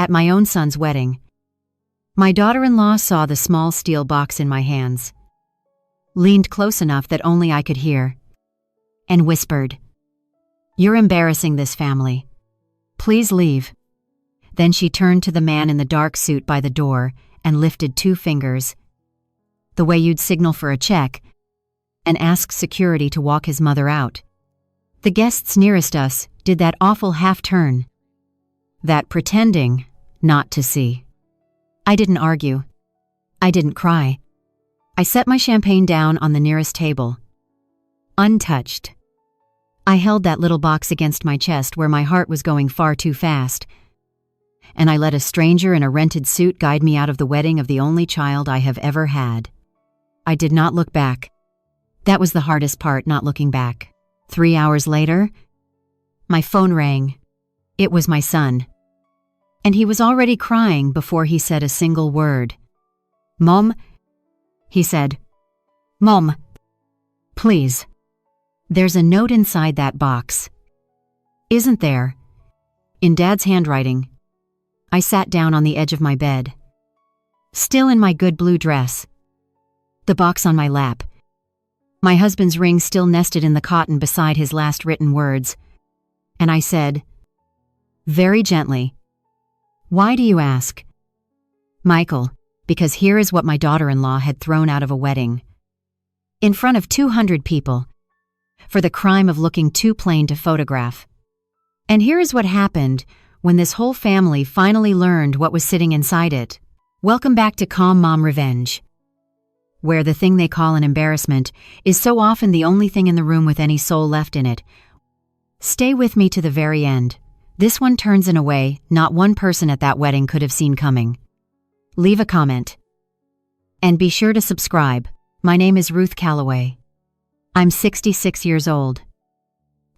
At my own son's wedding, my daughter-in-law saw the small steel box in my hands, leaned close enough that only I could hear, and whispered, "You're embarrassing this family. Please leave." Then she turned to the man in the dark suit by the door and lifted 2 fingers, the way you'd signal for a check, and ask security to walk his mother out. The guests nearest us did that awful half-turn, that pretending not to see. I didn't argue. I didn't cry. I set my champagne down on the nearest table, untouched. I held that little box against my chest where my heart was going far too fast, and I let a stranger in a rented suit guide me out of the wedding of the only child I have ever had. I did not look back. That was the hardest part, not looking back. 3 hours later, my phone rang. It was my son. And he was already crying before he said a single word. "Mom," he said. "Mom, please. There's a note inside that box." "Isn't there?" In Dad's handwriting. I sat down on the edge of my bed, still in my good blue dress, the box on my lap, my husband's ring still nested in the cotton beside his last written words, and I said, very gently, "Why do you ask?" "Michael, because here is what my daughter-in-law had thrown out of a wedding, in front of 200 people, for the crime of looking too plain to photograph. And here is what happened when this whole family finally learned what was sitting inside it. Welcome back to Calm Mom Revenge, where the thing they call an embarrassment is so often the only thing in the room with any soul left in it. Stay with me to the very end. This one turns in a way not one person at that wedding could have seen coming. Leave a comment. And be sure to subscribe. My name is Ruth Calloway. I'm 66 years old.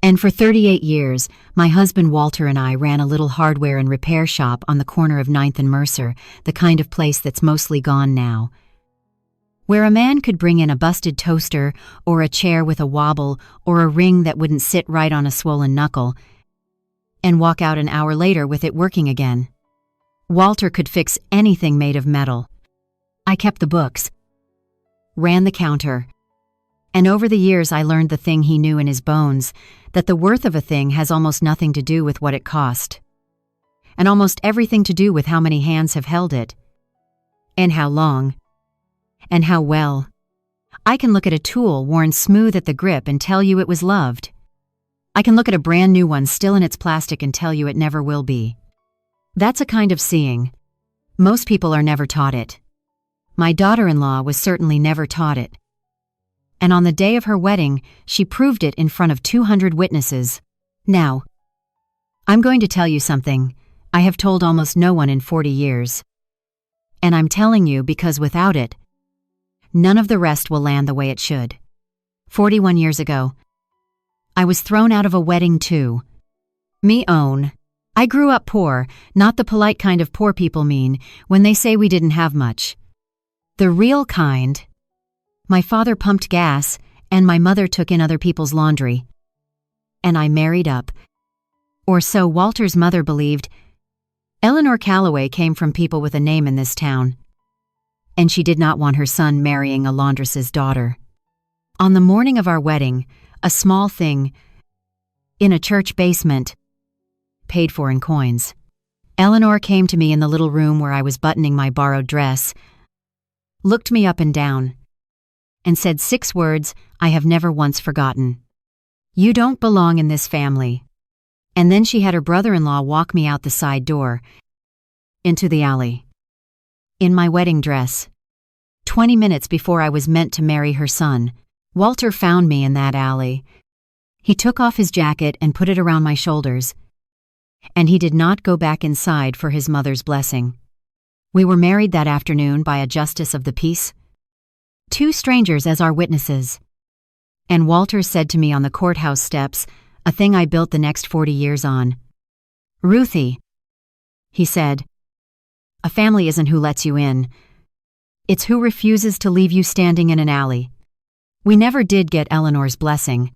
And for 38 years, my husband Walter and I ran a little hardware and repair shop on the corner of 9th and Mercer, the kind of place that's mostly gone now, where a man could bring in a busted toaster or a chair with a wobble or a ring that wouldn't sit right on a swollen knuckle and walk out an hour later with it working again. Walter could fix anything made of metal. I kept the books, ran the counter, and over the years I learned the thing he knew in his bones, that the worth of a thing has almost nothing to do with what it cost, and almost everything to do with how many hands have held it, and how long, and how well. I can look at a tool worn smooth at the grip and tell you it was loved. I can look at a brand new one still in its plastic and tell you it never will be. That's a kind of seeing. Most people are never taught it. My daughter-in-law was certainly never taught it. And on the day of her wedding, she proved it in front of 200 witnesses. Now, I'm going to tell you something I have told almost no one in 40 years. And I'm telling you because without it, none of the rest will land the way it should. 41 years ago, I was thrown out of a wedding too. Me own. I grew up poor, not the polite kind of poor people mean when they say we didn't have much. The real kind. My father pumped gas, and my mother took in other people's laundry. And I married up. Or so Walter's mother believed. Eleanor Calloway came from people with a name in this town, and she did not want her son marrying a laundress's daughter. On the morning of our wedding, a small thing, in a church basement, paid for in coins, Eleanor came to me in the little room where I was buttoning my borrowed dress, looked me up and down, and said 6 words I have never once forgotten. "You don't belong in this family." And then she had her brother-in-law walk me out the side door, into the alley, in my wedding dress. 20 minutes before I was meant to marry her son, Walter found me in that alley. He took off his jacket and put it around my shoulders, and he did not go back inside for his mother's blessing. We were married that afternoon by a justice of the peace, 2 strangers as our witnesses. And Walter said to me on the courthouse steps, a thing I built the next 40 years on. "Ruthie," he said, "a family isn't who lets you in. It's who refuses to leave you standing in an alley." We never did get Eleanor's blessing.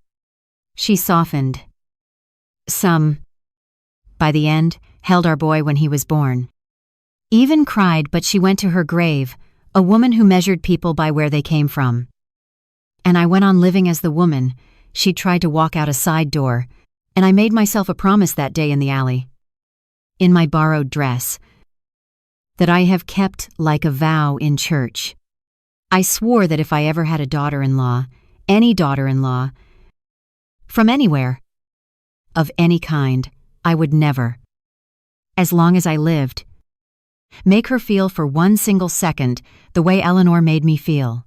She softened. Some, by the end, held our boy when he was born. Even cried, but she went to her grave, a woman who measured people by where they came from. And I went on living as the woman. She tried to walk out a side door, and I made myself a promise that day in the alley, in my borrowed dress, that I have kept like a vow in church. I swore that if I ever had a daughter-in-law, any daughter-in-law, from anywhere, of any kind, I would never, as long as I lived, make her feel for one single second the way Eleanor made me feel.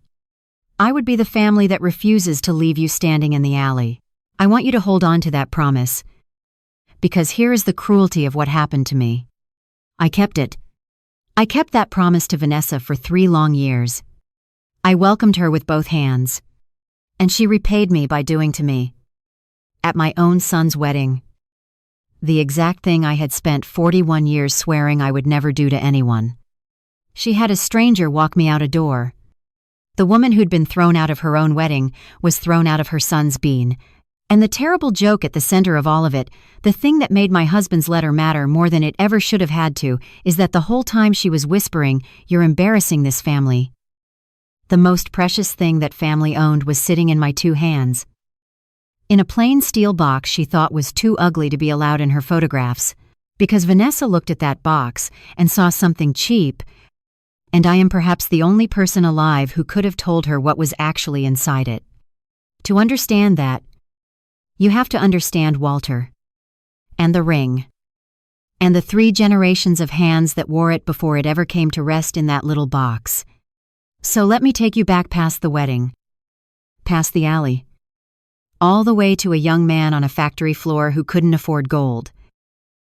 I would be the family that refuses to leave you standing in the alley. I want you to hold on to that promise, because here is the cruelty of what happened to me. I kept it. I kept that promise to Vanessa for 3 long years. I welcomed her with both hands, and she repaid me by doing to me, at my own son's wedding, the exact thing I had spent 41 years swearing I would never do to anyone. She had a stranger walk me out a door. The woman who'd been thrown out of her own wedding was thrown out of her son's bean, and the terrible joke at the center of all of it, the thing that made my husband's letter matter more than it ever should have had to, is that the whole time she was whispering, "You're embarrassing this family." The most precious thing that family owned was sitting in my 2 hands, in a plain steel box she thought was too ugly to be allowed in her photographs, because Vanessa looked at that box and saw something cheap, and I am perhaps the only person alive who could have told her what was actually inside it. To understand that, you have to understand Walter, and the ring, and the 3 generations of hands that wore it before it ever came to rest in that little box. So let me take you back past the wedding, past the alley, all the way to a young man on a factory floor who couldn't afford gold,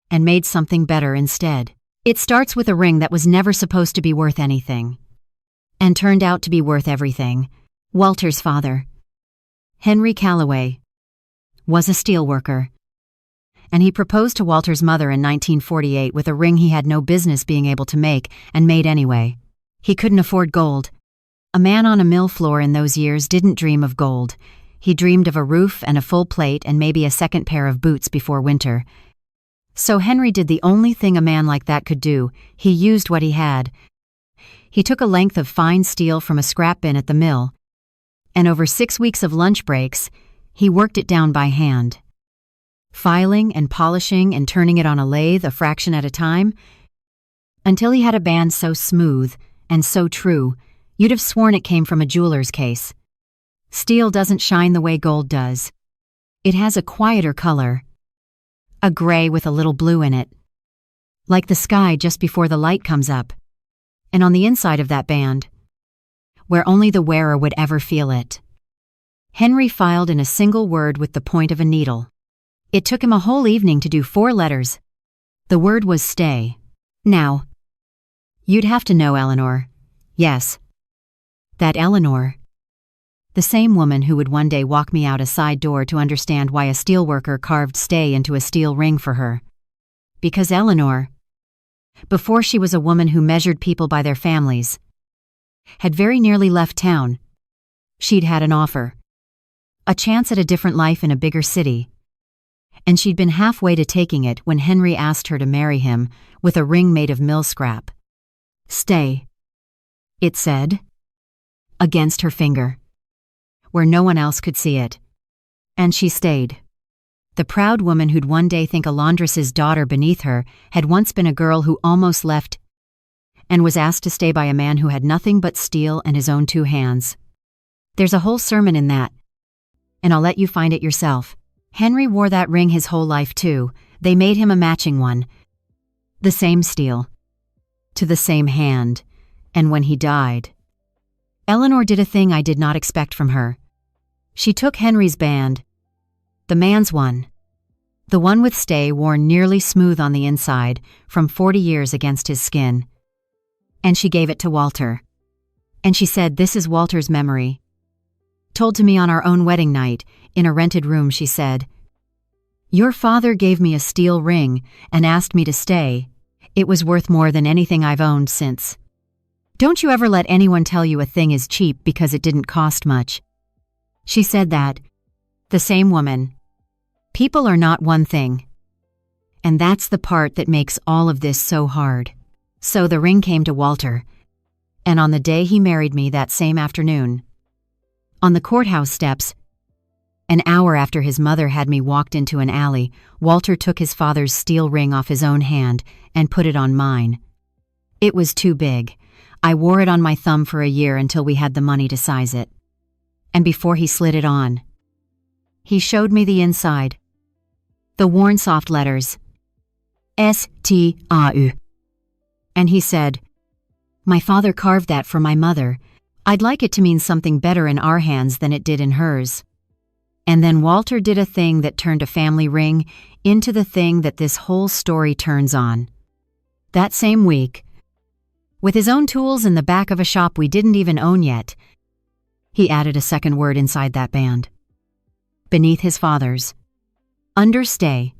and made something better instead. It starts with a ring that was never supposed to be worth anything, and turned out to be worth everything. Walter's father, Henry Calloway, was a steelworker, and he proposed to Walter's mother in 1948 with a ring he had no business being able to make, and made anyway. He couldn't afford gold. A man on a mill floor in those years didn't dream of gold. He dreamed of a roof and a full plate and maybe a second pair of boots before winter. So Henry did the only thing a man like that could do. He used what he had. He took a length of fine steel from a scrap bin at the mill, and over 6 weeks of lunch breaks, he worked it down by hand, filing and polishing and turning it on a lathe a fraction at a time, until he had a band so smooth and so true, you'd have sworn it came from a jeweler's case. Steel doesn't shine the way gold does. It has a quieter color, a gray with a little blue in it, like the sky just before the light comes up, and on the inside of that band, where only the wearer would ever feel it, Henry filed in a single word with the point of a needle. It took him a whole evening to do 4 letters. The word was stay. Now, you'd have to know Eleanor. Yes, that Eleanor. The same woman who would one day walk me out a side door to understand why a steelworker carved stay into a steel ring for her. Because Eleanor, before she was a woman who measured people by their families, had very nearly left town. She'd had an offer, a chance at a different life in a bigger city, and she'd been halfway to taking it when Henry asked her to marry him with a ring made of mill scrap. Stay, it said, against her finger, where no one else could see it. And she stayed. The proud woman who'd one day think a laundress's daughter beneath her had once been a girl who almost left and was asked to stay by a man who had nothing but steel and his own 2 hands. There's a whole sermon in that, and I'll let you find it yourself. Henry wore that ring his whole life too. They made him a matching one. The same steel, to the same hand, and when he died, Eleanor did a thing I did not expect from her. She took Henry's band, the man's one, the one with stay worn nearly smooth on the inside from 40 years against his skin, and she gave it to Walter. And she said, "This is Walter's memory." Told to me on our own wedding night, in a rented room, she said, "Your father gave me a steel ring and asked me to stay. It was worth more than anything I've owned since. Don't you ever let anyone tell you a thing is cheap because it didn't cost much." She said that. The same woman. People are not one thing. And that's the part that makes all of this so hard. So the ring came to Walter, and on the day he married me that same afternoon, on the courthouse steps, an hour after his mother had me walked into an alley, Walter took his father's steel ring off his own hand and put it on mine. It was too big. I wore it on my thumb for a year until we had the money to size it. And before he slid it on, he showed me the inside. The worn soft letters. S-T-A-U. And he said, "My father carved that for my mother. I'd like it to mean something better in our hands than it did in hers." And then Walter did a thing that turned a family ring into the thing that this whole story turns on. That same week, with his own tools in the back of a shop we didn't even own yet, he added a second word inside that band, beneath his father's. Understay.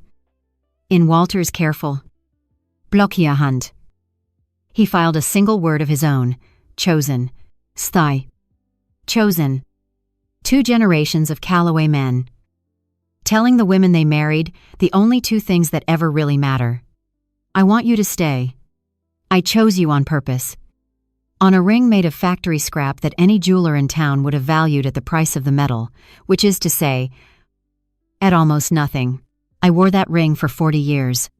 In Walter's careful, blockiga hand. He filed a single word of his own, chosen, sty. Chosen. 2 generations of Callaway men. Telling the women they married the only 2 things that ever really matter. I want you to stay. I chose you on purpose. On a ring made of factory scrap that any jeweler in town would have valued at the price of the metal, which is to say, at almost nothing. I wore that ring for 40 years.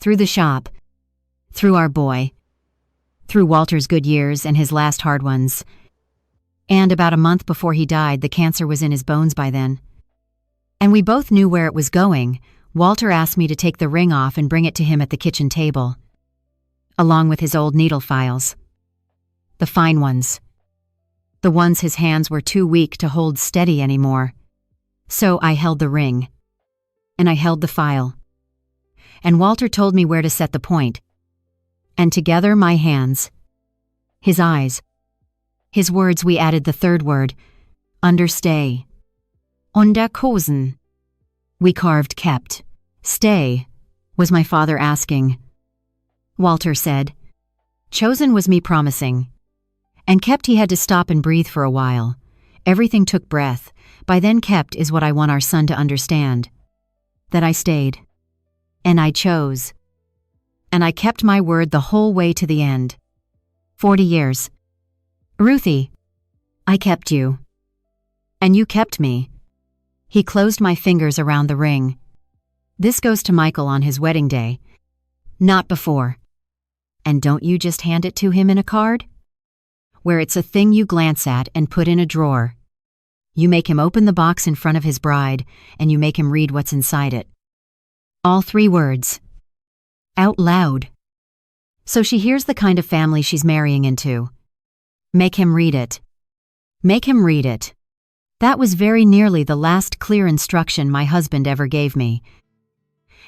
Through the shop. Through our boy. Through Walter's good years and his last hard ones. And about a month before he died, the cancer was in his bones by then. And we both knew where it was going. Walter asked me to take the ring off and bring it to him at the kitchen table, along with his old needle files. The fine ones. The ones his hands were too weak to hold steady anymore. So I held the ring. And I held the file. And Walter told me where to set the point. And together my hands, his eyes, his words, we added the third word, understay. Underkosen. We carved kept. Stay, was my father asking. Walter said. Chosen was me promising. And kept he had to stop and breathe for a while. Everything took breath. By then kept is what I want our son to understand. That I stayed. And I chose. And I kept my word the whole way to the end. 40 years. Ruthie, I kept you. And you kept me. He closed my fingers around the ring. This goes to Michael on his wedding day. Not before. And don't you just hand it to him in a card? Where it's a thing you glance at and put in a drawer. You make him open the box in front of his bride, and you make him read what's inside it. All 3 words. Out loud. So she hears the kind of family she's marrying into. Make him read it. Make him read it. That was very nearly the last clear instruction my husband ever gave me.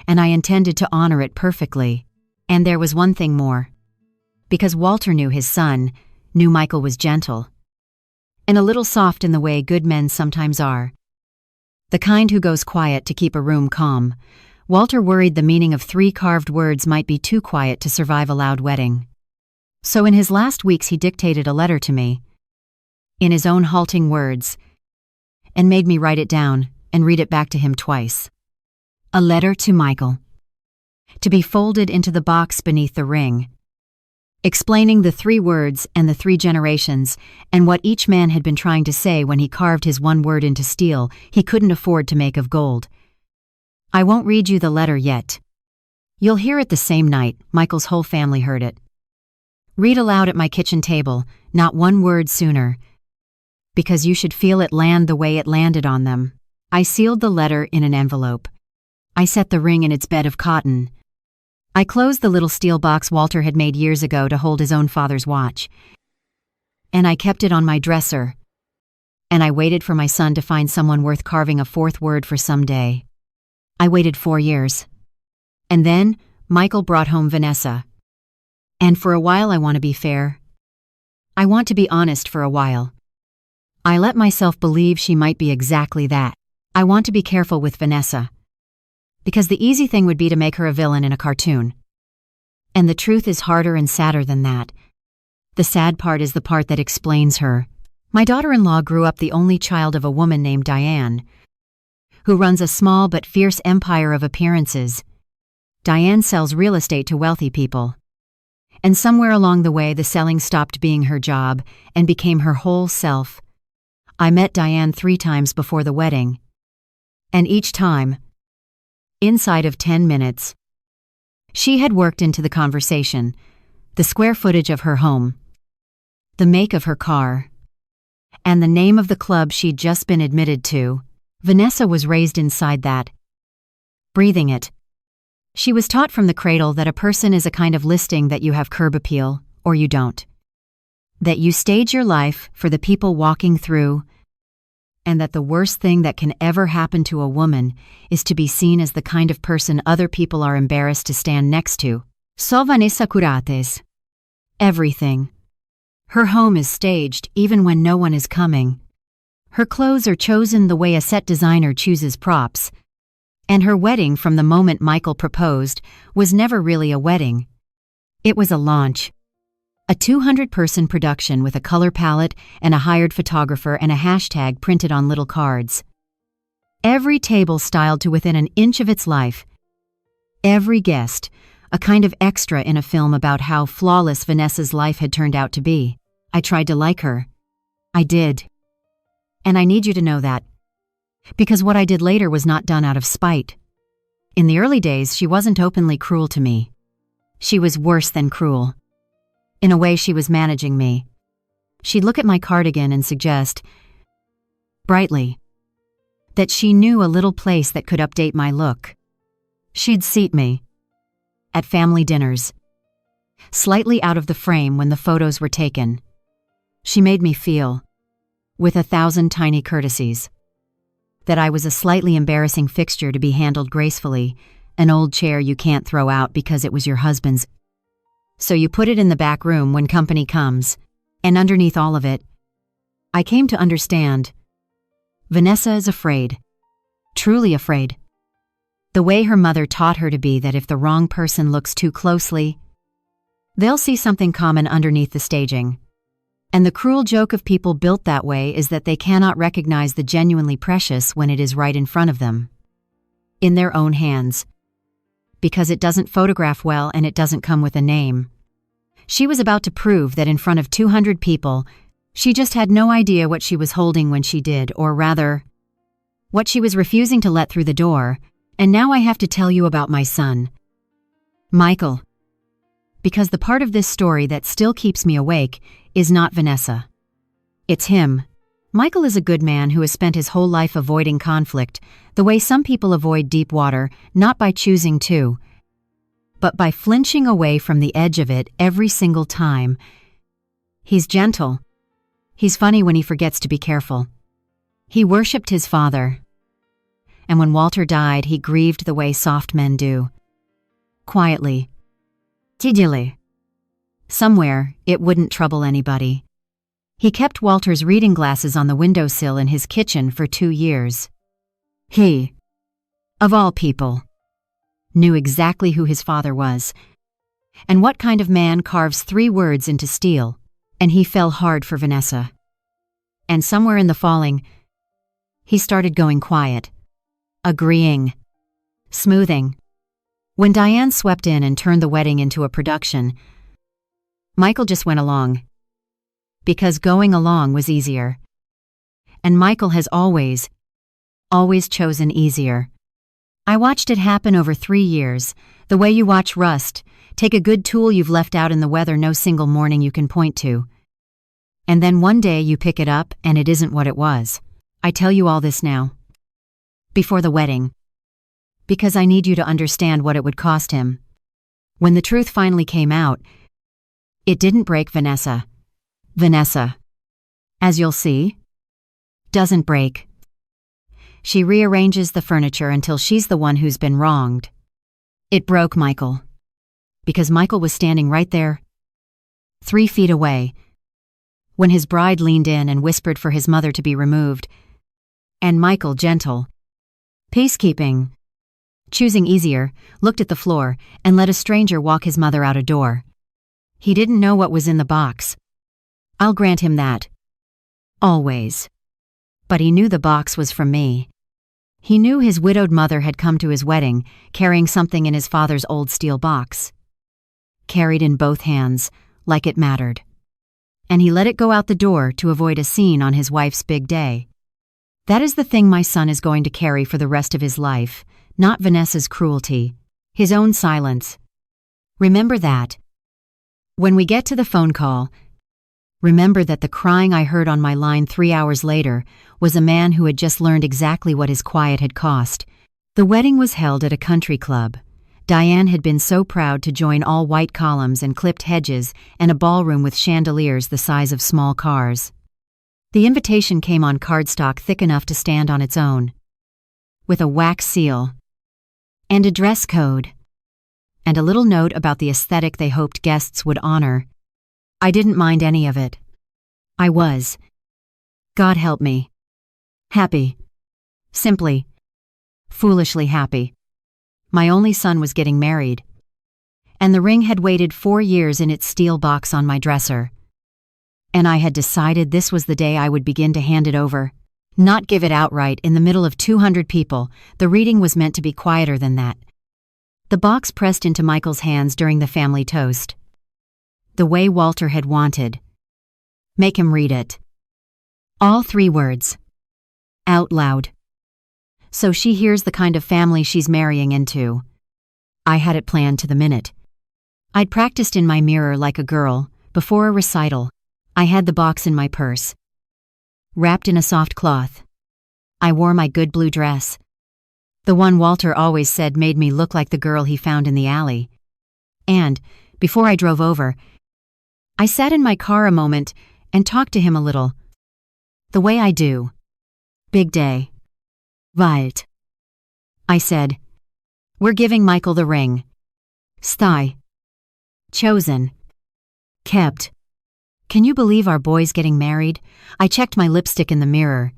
And I intended to honor it perfectly. And there was one thing more. Because Walter knew his son, knew Michael was gentle. And a little soft in the way good men sometimes are. The kind who goes quiet to keep a room calm. Walter worried the meaning of 3 carved words might be too quiet to survive a loud wedding. So in his last weeks he dictated a letter to me, in his own halting words, and made me write it down and read it back to him twice. A letter to Michael, to be folded into the box beneath the ring, explaining the 3 words and the 3 generations and what each man had been trying to say when he carved his one word into steel he couldn't afford to make of gold. I won't read you the letter yet. You'll hear it the same night. Michael's whole family heard it. Read aloud at my kitchen table, not one word sooner. Because you should feel it land the way it landed on them. I sealed the letter in an envelope. I set the ring in its bed of cotton. I closed the little steel box Walter had made years ago to hold his own father's watch. And I kept it on my dresser. And I waited for my son to find someone worth carving a 4th word for someday. I waited 4 years. And then, Michael brought home Vanessa. And for a while I want to be fair. I want to be honest for a while. I let myself believe she might be exactly that. I want to be careful with Vanessa. Because the easy thing would be to make her a villain in a cartoon. And the truth is harder and sadder than that. The sad part is the part that explains her. My daughter-in-law grew up the only child of a woman named Diane, who runs a small but fierce empire of appearances. Diane sells real estate to wealthy people. And somewhere along the way, the selling stopped being her job and became her whole self. I met Diane 3 times before the wedding. And each time, inside of 10 minutes, she had worked into the conversation, the square footage of her home, the make of her car, and the name of the club she'd just been admitted to. Vanessa was raised inside that, breathing it. She was taught from the cradle that a person is a kind of listing that you have curb appeal, or you don't. That you stage your life for the people walking through, and that the worst thing that can ever happen to a woman is to be seen as the kind of person other people are embarrassed to stand next to. So Vanessa Curates. Everything. Her home is staged even when no one is coming. Her clothes are chosen the way a set designer chooses props. And her wedding from the moment Michael proposed was never really a wedding. It was a launch. A 200-person production with a color palette and a hired photographer and a hashtag printed on little cards. Every table styled to within an inch of its life. Every guest, a kind of extra in a film about how flawless Vanessa's life had turned out to be. I tried to like her. I did. And I need you to know that. Because what I did later was not done out of spite. In the early days, she wasn't openly cruel to me. She was worse than cruel. In a way, she was managing me. She'd look at my cardigan and suggest, brightly, that she knew a little place that could update my look. She'd seat me at family dinners, slightly out of the frame when the photos were taken. She made me feel, with 1,000 tiny courtesies, that I was a slightly embarrassing fixture to be handled gracefully, an old chair you can't throw out because it was your husband's. So you put it in the back room when company comes, and underneath all of it, I came to understand. Vanessa is afraid. Truly afraid. The way her mother taught her to be, that if the wrong person looks too closely, they'll see something common underneath the staging. And the cruel joke of people built that way is that they cannot recognize the genuinely precious when it is right in front of them. In their own hands. Because it doesn't photograph well and it doesn't come with a name. She was about to prove that in front of 200 people, she just had no idea what she was holding when she did, or rather, what she was refusing to let through the door. And now I have to tell you about my son, Michael. Because the part of this story that still keeps me awake is not Vanessa. It's him. Michael is a good man who has spent his whole life avoiding conflict, the way some people avoid deep water, not by choosing to, but by flinching away from the edge of it every single time. He's gentle. He's funny when he forgets to be careful. He worshipped his father. And when Walter died, he grieved the way soft men do. Quietly. Tidily. Somewhere, it wouldn't trouble anybody. He kept Walter's reading glasses on the windowsill in his kitchen for 2 years. He, of all people, knew exactly who his father was, and what kind of man carves 3 words into steel, and he fell hard for Vanessa. And somewhere in the falling, he started going quiet, agreeing, smoothing. When Diane swept in and turned the wedding into a production, Michael just went along. Because going along was easier. And Michael has always chosen easier. I watched it happen over 3 years, the way you watch rust, take a good tool you've left out in the weather no single morning you can point to. And then one day you pick it up and it isn't what it was. I tell you all this now. Before the wedding. Because I need you to understand what it would cost him. When the truth finally came out, it didn't break Vanessa. Vanessa, as you'll see, doesn't break. She rearranges the furniture until she's the one who's been wronged. It broke Michael. Because Michael was standing right there, 3 feet away, when his bride leaned in and whispered for his mother to be removed. And Michael, gentle, peacekeeping, choosing easier, looked at the floor and let a stranger walk his mother out a door. He didn't know what was in the box. I'll grant him that. Always. But he knew the box was from me. He knew his widowed mother had come to his wedding, carrying something in his father's old steel box. carried in both hands, like it mattered. And he let it go out the door to avoid a scene on his wife's big day. That is the thing my son is going to carry for the rest of his life, not Vanessa's cruelty, his own silence. Remember that. When we get to the phone call, remember that the crying I heard on my line 3 hours later was a man who had just learned exactly what his quiet had cost. The wedding was held at a country club. Diane had been so proud to join all white columns and clipped hedges and a ballroom with chandeliers the size of small cars. The invitation came on cardstock thick enough to stand on its own, with a wax seal, and a dress code, and a little note about the aesthetic they hoped guests would honor. I didn't mind any of it. I was, God help me, happy. Simply, foolishly happy. My only son was getting married, and the ring had waited 4 years in its steel box on my dresser. And I had decided this was the day I would begin to hand it over, not give it outright in the middle of 200 people. The reading was meant to be quieter than that. The box pressed into Michael's hands during the family toast, the way Walter had wanted. Make him read it. All 3 words. Out loud. So she hears the kind of family she's marrying into. I had it planned to the minute. I'd practiced in my mirror like a girl, before a recital. I had the box in my purse, wrapped in a soft cloth. I wore my good blue dress, the one Walter always said made me look like the girl he found in the alley. And, before I drove over, I sat in my car a moment and talked to him a little. The way I do. Big day. Wald. I said, we're giving Michael the ring. Sty. Chosen. Kept. Can you believe our boy's getting married? I checked my lipstick in the mirror.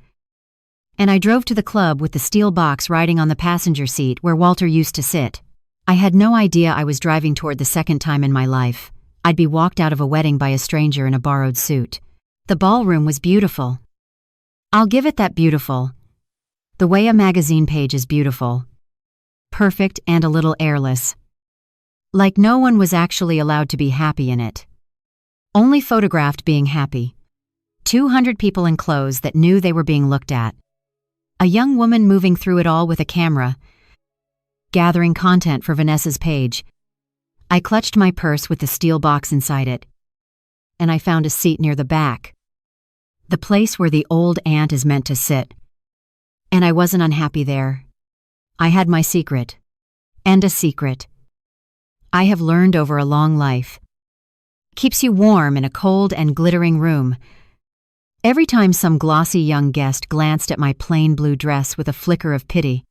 And I drove to the club with the steel box riding on the passenger seat where Walter used to sit. I had no idea I was driving toward the second time in my life I'd be walked out of a wedding by a stranger in a borrowed suit. The ballroom was beautiful. I'll give it that beautiful. The way a magazine page is beautiful. Perfect and a little airless. Like no one was actually allowed to be happy in it. Only photographed being happy. 200 people in clothes that knew they were being looked at. A young woman moving through it all with a camera, gathering content for Vanessa's page. I clutched my purse with the steel box inside it, and I found a seat near the back. The place where the old aunt is meant to sit. And I wasn't unhappy there. I had my secret. And a secret. I have learned over a long life. Keeps you warm in a cold and glittering room. Every time some glossy young guest glanced at my plain blue dress with a flicker of pity,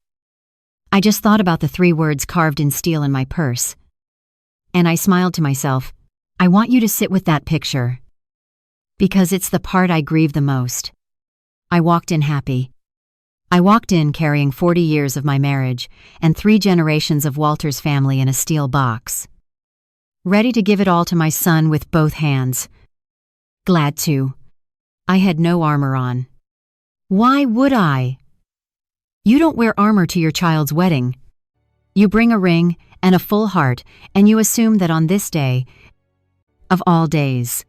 I just thought about the 3 words carved in steel in my purse. And I smiled to myself, I want you to sit with that picture. Because it's the part I grieve the most. I walked in happy. I walked in carrying 40 years of my marriage and 3 generations of Walter's family in a steel box. Ready to give it all to my son with both hands. Glad to. I had no armor on. Why would I? You don't wear armor to your child's wedding. You bring a ring and a full heart, and you assume that on this day, of all days,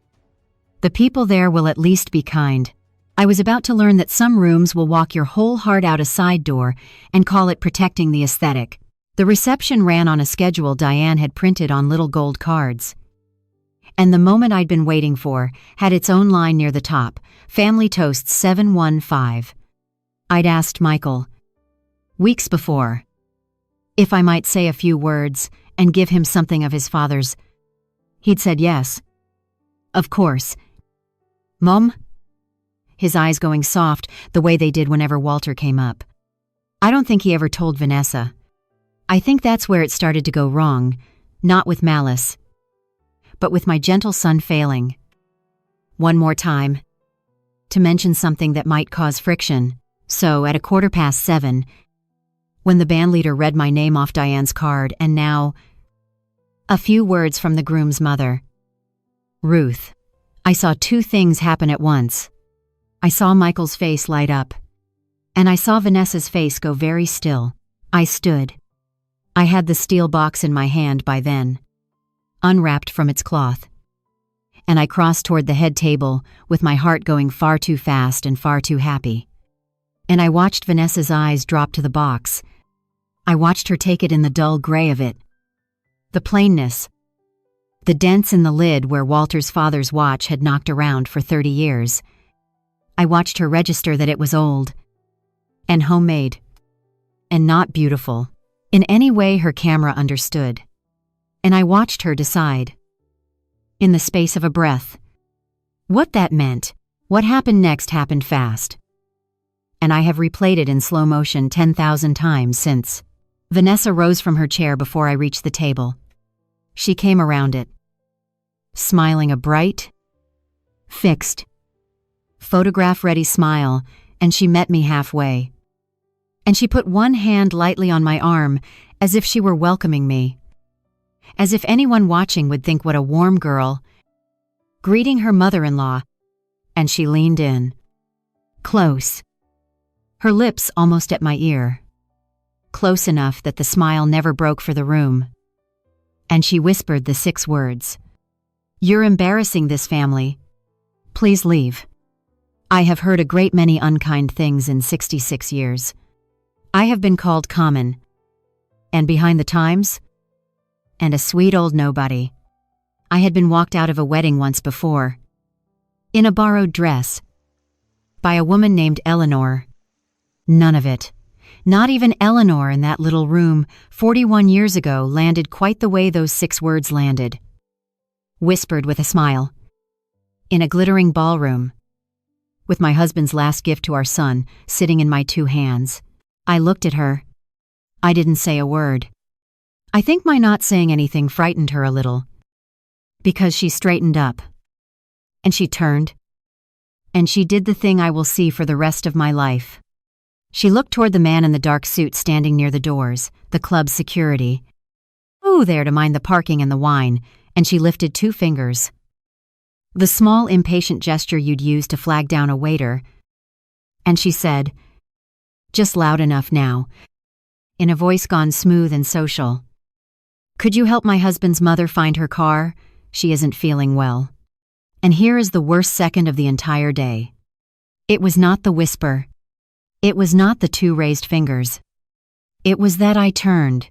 the people there will at least be kind. I was about to learn that some rooms will walk your whole heart out a side door and call it protecting the aesthetic. The reception ran on a schedule Diane had printed on little gold cards. And the moment I'd been waiting for had its own line near the top, Family Toast 715. I'd asked Michael, weeks before, if I might say a few words and give him something of his father's. He'd said yes. Of course. Mom? His eyes going soft the way they did whenever Walter came up. I don't think he ever told Vanessa. I think that's where it started to go wrong, not with malice, but with my gentle son failing. One more time, to mention something that might cause friction. So at 7:15, when the bandleader read my name off Diane's card, and now, a few words from the groom's mother. Ruth. I saw 2 things happen at once. I saw Michael's face light up, and I saw Vanessa's face go very still. I stood. I had the steel box in my hand by then. unwrapped from its cloth. And I crossed toward the head table with my heart going far too fast and far too happy. And I watched Vanessa's eyes drop to the box. I watched her take it in the dull gray of it. The plainness. The dents in the lid where Walter's father's watch had knocked around for 30 years. I watched her register that it was old and homemade and not beautiful in any way her camera understood. And I watched her decide, in the space of a breath, what that meant. What happened next happened fast. And I have replayed it in slow motion 10,000 times since. Vanessa rose from her chair before I reached the table. She came around it, smiling a bright, fixed, photograph-ready smile, and she met me halfway. And she put one hand lightly on my arm as if she were welcoming me. As if anyone watching would think what a warm girl, greeting her mother-in-law, and she leaned in, close, her lips almost at my ear, close enough that the smile never broke for the room. And she whispered the 6 words, "You're embarrassing this family. Please leave." I have heard a great many unkind things in 66 years. I have been called common, and behind the times, and a sweet old nobody. I had been walked out of a wedding once before, in a borrowed dress, by a woman named Eleanor. None of it, not even Eleanor in that little room 41 years ago, landed quite the way those 6 words landed. Whispered with a smile, in a glittering ballroom, with my husband's last gift to our son sitting in my 2 hands. I looked at her. I didn't say a word. I think my not saying anything frightened her a little, because she straightened up, and she turned, and she did the thing I will see for the rest of my life. She looked toward the man in the dark suit standing near the doors, the club's security. Oh, there to mind the parking and the wine, and she lifted 2 fingers. The small, impatient gesture you'd use to flag down a waiter. And she said, just loud enough now, in a voice gone smooth and social, "Could you help my husband's mother find her car? She isn't feeling well." And here is the worst second of the entire day. It was not the whisper. It was not the 2 raised fingers. It was that I turned,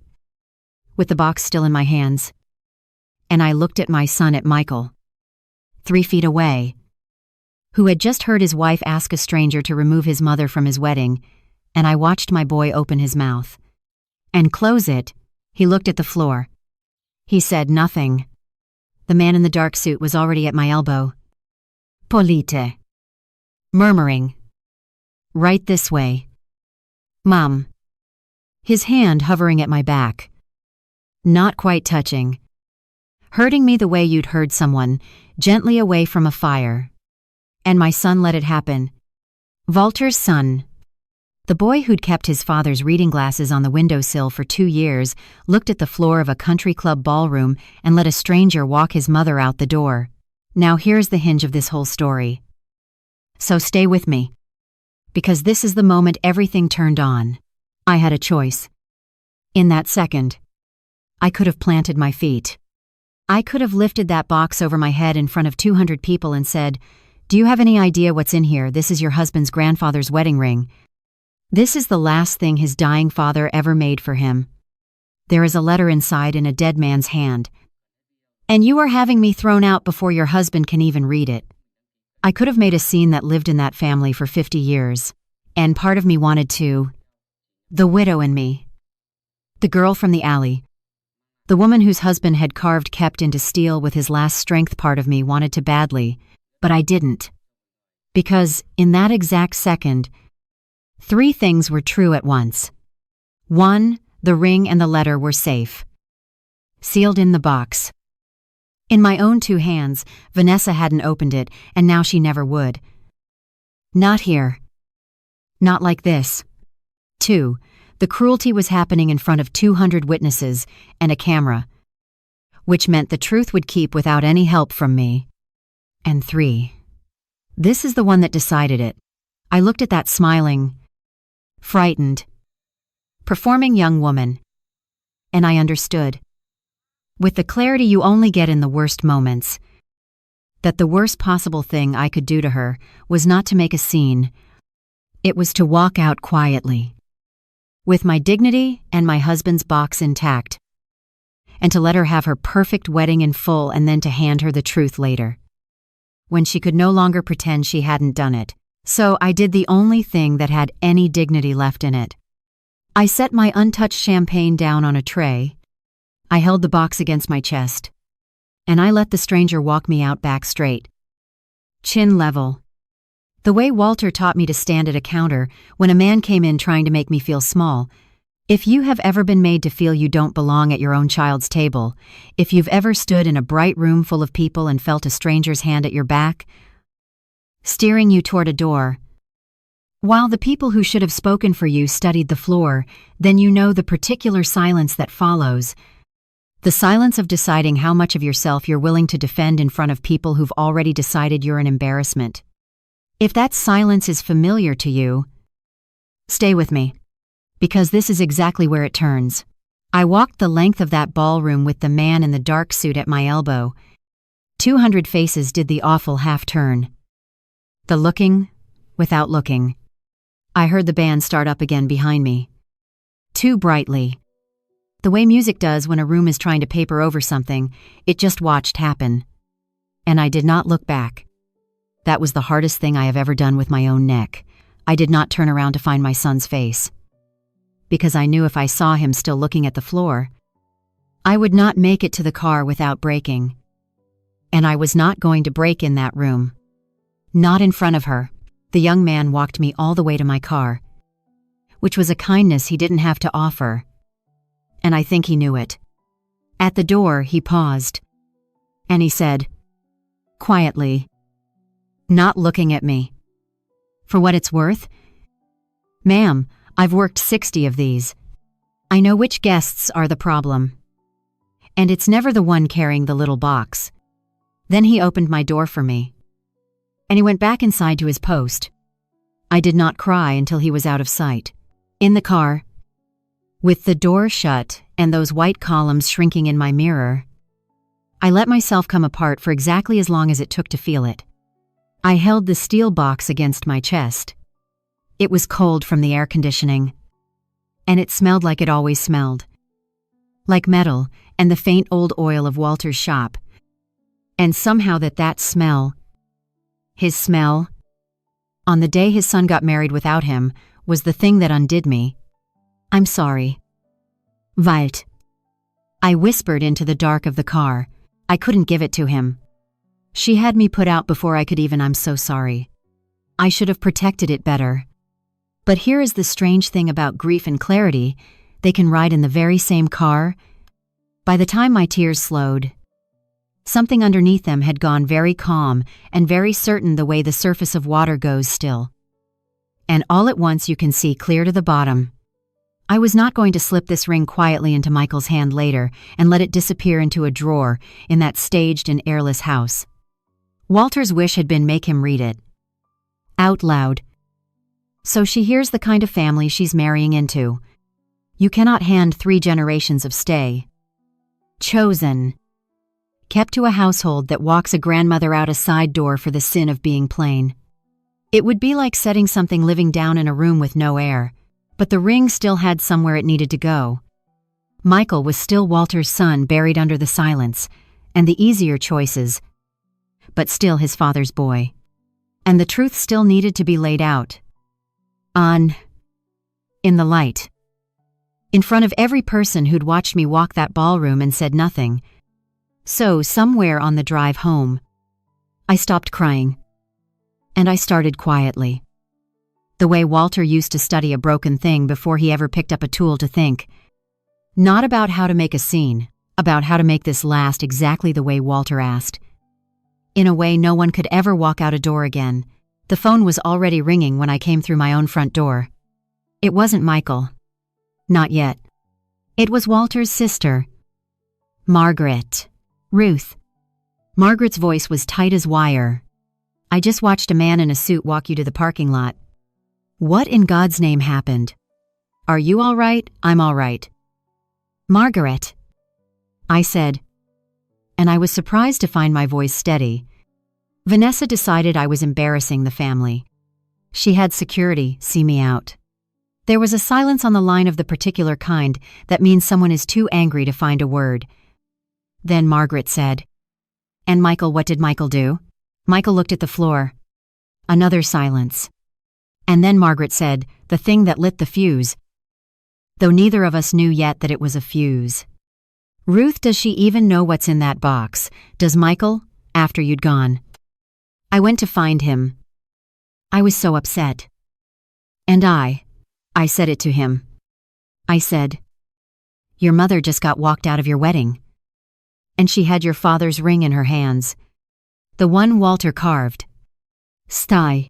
with the box still in my hands, and I looked at my son, at Michael, 3 feet away, who had just heard his wife ask a stranger to remove his mother from his wedding, and I watched my boy open his mouth and close it. He looked at the floor. He said nothing. The man in the dark suit was already at my elbow. "Polite," murmuring, "Right this way. Mom." His hand hovering at my back, not quite touching, hurting me the way you'd hurt someone, gently away from a fire. And my son let it happen. Walter's son. The boy who'd kept his father's reading glasses on the windowsill for 2 years looked at the floor of a country club ballroom and let a stranger walk his mother out the door. Now here's the hinge of this whole story. So stay with me, because this is the moment everything turned on. I had a choice. In that second, I could have planted my feet. I could have lifted that box over my head in front of 200 people and said, "Do you have any idea what's in here? This is your husband's grandfather's wedding ring. This is the last thing his dying father ever made for him. There is a letter inside in a dead man's hand. And you are having me thrown out before your husband can even read it." I could have made a scene that lived in that family for 50 years. And part of me wanted to. The widow in me. The girl from the alley. The woman whose husband had carved kept into steel with his last strength, part of me wanted to badly, but I didn't. Because, in that exact second, 3 things were true at once. 1, the ring and the letter were safe, sealed in the box. In my own 2 hands, Vanessa hadn't opened it, and now she never would. Not here. Not like this. 2, the cruelty was happening in front of 200 witnesses and a camera, which meant the truth would keep without any help from me. And 3, this is the one that decided it. I looked at that smiling, frightened, performing young woman, and I understood. with the clarity you only get in the worst moments, that the worst possible thing I could do to her was not to make a scene. It was to walk out quietly, with my dignity and my husband's box intact, and to let her have her perfect wedding in full and then to hand her the truth later, when she could no longer pretend she hadn't done it. So I did the only thing that had any dignity left in it. I set my untouched champagne down on a tray. I held the box against my chest, and I let the stranger walk me out back straight, chin level. The way Walter taught me to stand at a counter when a man came in trying to make me feel small. If you have ever been made to feel you don't belong at your own child's table, if you've ever stood in a bright room full of people and felt a stranger's hand at your back, steering you toward a door, while the people who should have spoken for you studied the floor, then you know the particular silence that follows. The silence of deciding how much of yourself you're willing to defend in front of people who've already decided you're an embarrassment. If that silence is familiar to you, stay with me, because this is exactly where it turns. I walked the length of that ballroom with the man in the dark suit at my elbow. 200 faces did the awful half-turn. The looking, without looking. I heard the band start up again behind me. Too brightly. The way music does when a room is trying to paper over something, it just watched happen. And I did not look back. That was the hardest thing I have ever done with my own neck. I did not turn around to find my son's face, because I knew if I saw him still looking at the floor, I would not make it to the car without breaking. And I was not going to break in that room. Not in front of her. The young man walked me all the way to my car, which was a kindness he didn't have to offer, and I think he knew it. At the door, he paused, and he said, quietly, not looking at me, "For what it's worth, ma'am, I've worked 60 of these. I know which guests are the problem. And it's never the one carrying the little box." Then he opened my door for me, and he went back inside to his post. I did not cry until he was out of sight. In the car, with the door shut and those white columns shrinking in my mirror, I let myself come apart for exactly as long as it took to feel it. I held the steel box against my chest. It was cold from the air conditioning, and it smelled like it always smelled. Like metal and the faint old oil of Walter's shop. And somehow that smell, his smell, on the day his son got married without him, was the thing that undid me. "I'm sorry, Walt," I whispered into the dark of the car. I couldn't give it to him. She had me put out before I could even "I'm so sorry." I should have protected it better. But here is the strange thing about grief and clarity. They can ride in the very same car. By the time my tears slowed, something underneath them had gone very calm and very certain, the way the surface of water goes still. And all at once you can see clear to the bottom. I was not going to slip this ring quietly into Michael's hand later and let it disappear into a drawer in that staged and airless house. Walter's wish had been make him read it out loud, so she hears the kind of family she's marrying into. You cannot hand 3 generations of stay. Chosen. Kept to a household that walks a grandmother out a side door for the sin of being plain. It would be like setting something living down in a room with no air, but the ring still had somewhere it needed to go. Michael was still Walter's son, buried under the silence and the easier choices, but still his father's boy. And the truth still needed to be laid out. In the light. In front of every person who'd watched me walk that ballroom and said nothing. So, somewhere on the drive home, I stopped crying. And I started quietly. The way Walter used to study a broken thing before he ever picked up a tool to think. Not about how to make a scene, about how to make this last exactly the way Walter asked. In a way no one could ever walk out a door again. The phone was already ringing when I came through my own front door. It wasn't Michael. Not yet. It was Walter's sister. Margaret. Ruth. Margaret's voice was tight as wire. "I just watched a man in a suit walk you to the parking lot. What in God's name happened? Are you all right? I'm all right." "Margaret," I said, and I was surprised to find my voice steady. Vanessa decided I was embarrassing the family. She had security see me out. There was a silence on the line of the particular kind that means someone is too angry to find a word. Then Margaret said, "And Michael, what did Michael do?" Michael looked at the floor. Another silence. And then Margaret said, "The thing that lit the fuse." Though neither of us knew yet that it was a fuse. "Ruth, does she even know what's in that box? Does Michael, after you'd gone?" I went to find him. I was so upset. And I said it to him. I said, "Your mother just got walked out of your wedding. And she had your father's ring in her hands. The one Walter carved. Sty.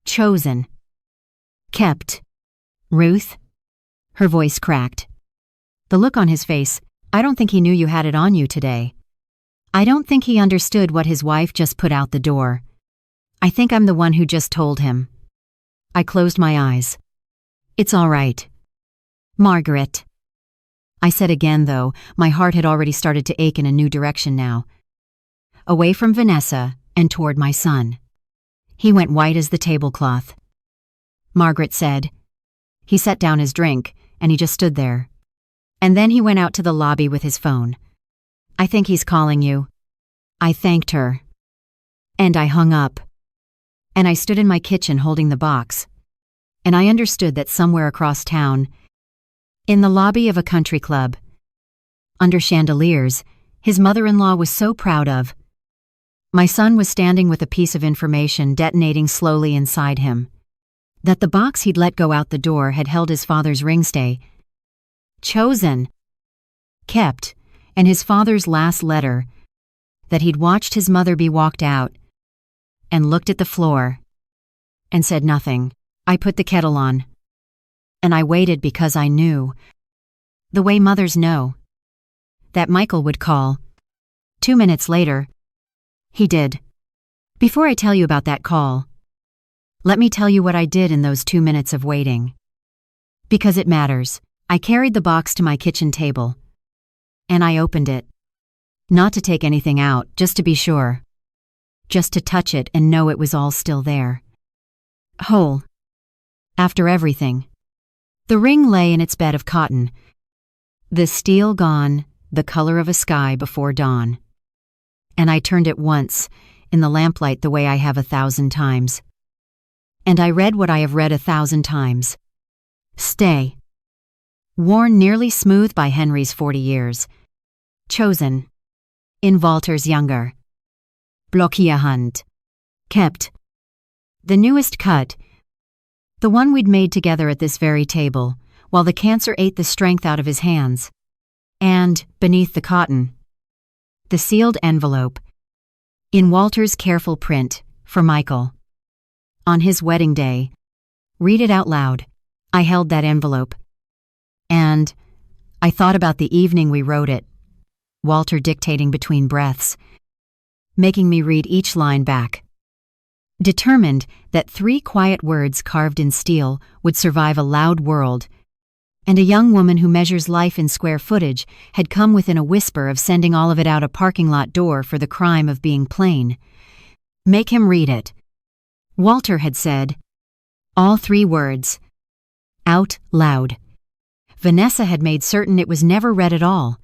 Chosen. Kept. Ruth?" Her voice cracked. The look on his face, I don't think he knew you had it on you today. I don't think he understood what his wife just put out the door. I think I'm the one who just told him. I closed my eyes. "It's all right. Margaret." I said again, though my heart had already started to ache in a new direction now. Away from Vanessa and toward my son. He went white as the tablecloth. Margaret said. He set down his drink, and he just stood there. And then he went out to the lobby with his phone. "I think he's calling you." I thanked her. And I hung up. And I stood in my kitchen holding the box. And I understood that somewhere across town, in the lobby of a country club, under chandeliers, his mother-in-law was so proud of. My son was standing with a piece of information detonating slowly inside him. That the box he'd let go out the door had held his father's ringstay. Chosen. Kept. And his father's last letter. That he'd watched his mother be walked out. And looked at the floor. And said nothing. I put the kettle on. And I waited because I knew. The way mothers know. That Michael would call. 2 minutes later. He did. Before I tell you about that call, let me tell you what I did in those 2 minutes of waiting. Because it matters. I carried the box to my kitchen table. And I opened it. Not to take anything out, just to be sure. Just to touch it and know it was all still there. Whole. After everything. The ring lay in its bed of cotton. The steel gone, the color of a sky before dawn. And I turned it once, in the lamplight the way I have 1,000 times. And I read what I have read 1,000 times. Stay. Worn nearly smooth by Henry's 40 years. Chosen. In Walter's younger. Blockierhand. Kept. The newest cut. The one we'd made together at this very table, while the cancer ate the strength out of his hands. And, beneath the cotton, the sealed envelope. In Walter's careful print, for Michael. On his wedding day. Read it out loud. I held that envelope. And I thought about the evening we wrote it. Walter dictating between breaths. Making me read each line back. Determined that 3 quiet words carved in steel would survive a loud world. And a young woman who measures life in square footage had come within a whisper of sending all of it out a parking lot door for the crime of being plain. Make him read it. Walter had said, all 3 words. Out loud. Vanessa had made certain it was never read at all.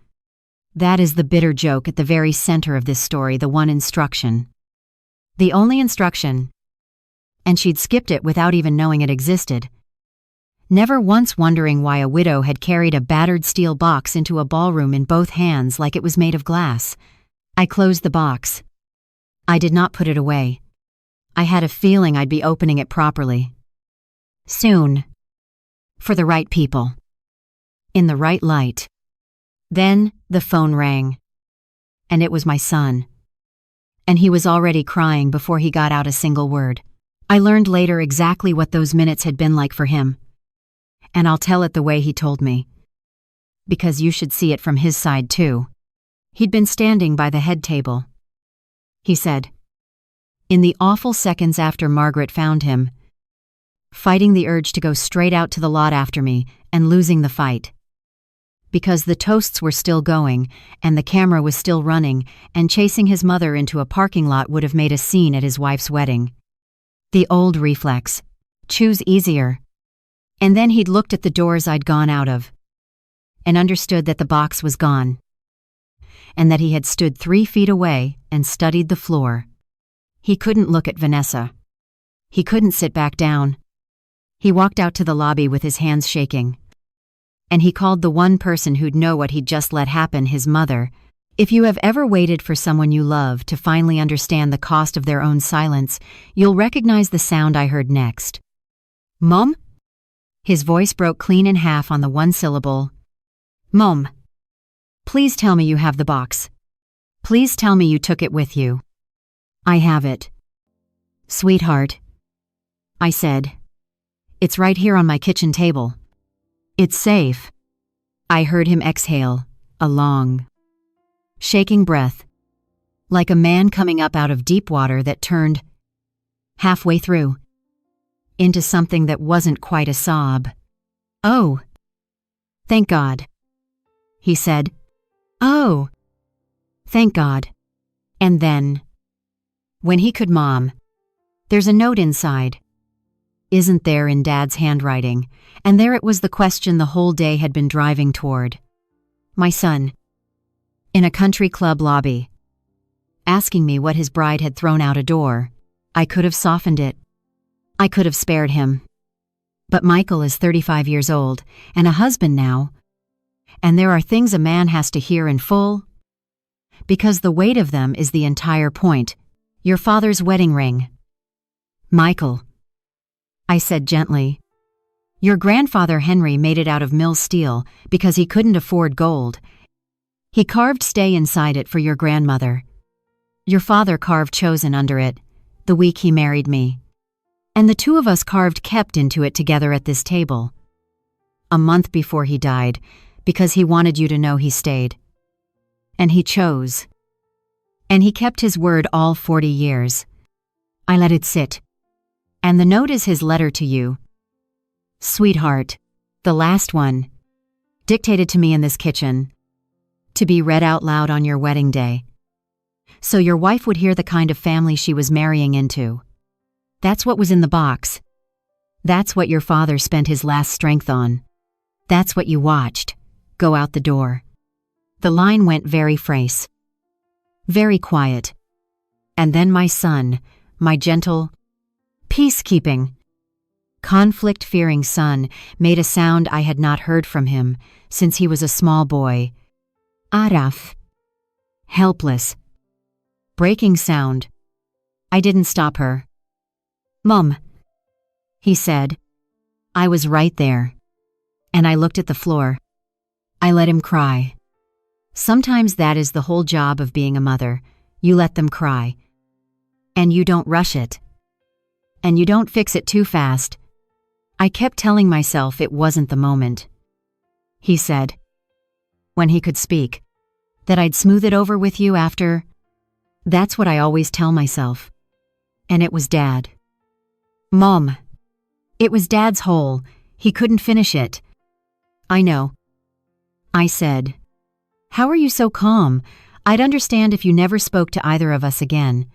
That is the bitter joke at the very center of this story, the one instruction. The only instruction. And she'd skipped it without even knowing it existed. Never once wondering why a widow had carried a battered steel box into a ballroom in both hands like it was made of glass. I closed the box. I did not put it away. I had a feeling I'd be opening it properly. Soon. For the right people. In the right light. Then the phone rang. And it was my son. And he was already crying before he got out a single word. I learned later exactly what those minutes had been like for him. And I'll tell it the way he told me. Because you should see it from his side too. He'd been standing by the head table. He said, in the awful seconds after Margaret found him, fighting the urge to go straight out to the lot after me and losing the fight. because the toasts were still going, and the camera was still running, and chasing his mother into a parking lot would have made a scene at his wife's wedding. The old reflex. Choose easier. And then he'd looked at the doors I'd gone out of, and understood that the box was gone, and that he had stood 3 feet away and studied the floor. He couldn't look at Vanessa. He couldn't sit back down. He walked out to the lobby with his hands shaking. And he called the one person who'd know what he'd just let happen, his mother. If you have ever waited for someone you love to finally understand the cost of their own silence, you'll recognize the sound I heard next. Mom? His voice broke clean in half on the one syllable. Mom. Please tell me you have the box. Please tell me you took it with you. I have it. Sweetheart. I said. It's right here on my kitchen table. It's safe. I heard him exhale, a long, shaking breath, like a man coming up out of deep water that turned, halfway through, into something that wasn't quite a sob. Oh. Thank God. He said. Oh. Thank God. And then, when he could, Mom, there's a note inside. Isn't there, in Dad's handwriting? And there it was, the question the whole day had been driving toward. My son. In a country club lobby. Asking me what his bride had thrown out a door. I could have softened it. I could have spared him. But Michael is 35 years old, and a husband now. And there are things a man has to hear in full. Because the weight of them is the entire point. Your father's wedding ring. Michael. I said gently. Your grandfather Henry made it out of mill steel because he couldn't afford gold. He carved stay inside it for your grandmother. Your father carved chosen under it, the week he married me. And the two of us carved kept into it together at this table. A month before he died, because he wanted you to know he stayed. And he chose. And he kept his word all 40 years. I let it sit. And the note is his letter to you. Sweetheart, the last one, dictated to me in this kitchen, to be read out loud on your wedding day. So your wife would hear the kind of family she was marrying into. That's what was in the box. That's what your father spent his last strength on. That's what you watched go out the door. The line went very phrase. Very quiet. And then my son, my gentle, peacekeeping, conflict-fearing son, made a sound I had not heard from him since he was a small boy. Araf. Helpless. Breaking sound. I didn't stop her. Mom, he said. I was right there. And I looked at the floor. I let him cry. Sometimes that is the whole job of being a mother. You let them cry. And you don't rush it. And you don't fix it too fast. I kept telling myself it wasn't the moment. He said, when he could speak, that I'd smooth it over with you after. That's what I always tell myself. And it was Dad. Mom. It was Dad's hole. He couldn't finish it. I know. I said, how are you so calm? I'd understand if you never spoke to either of us again.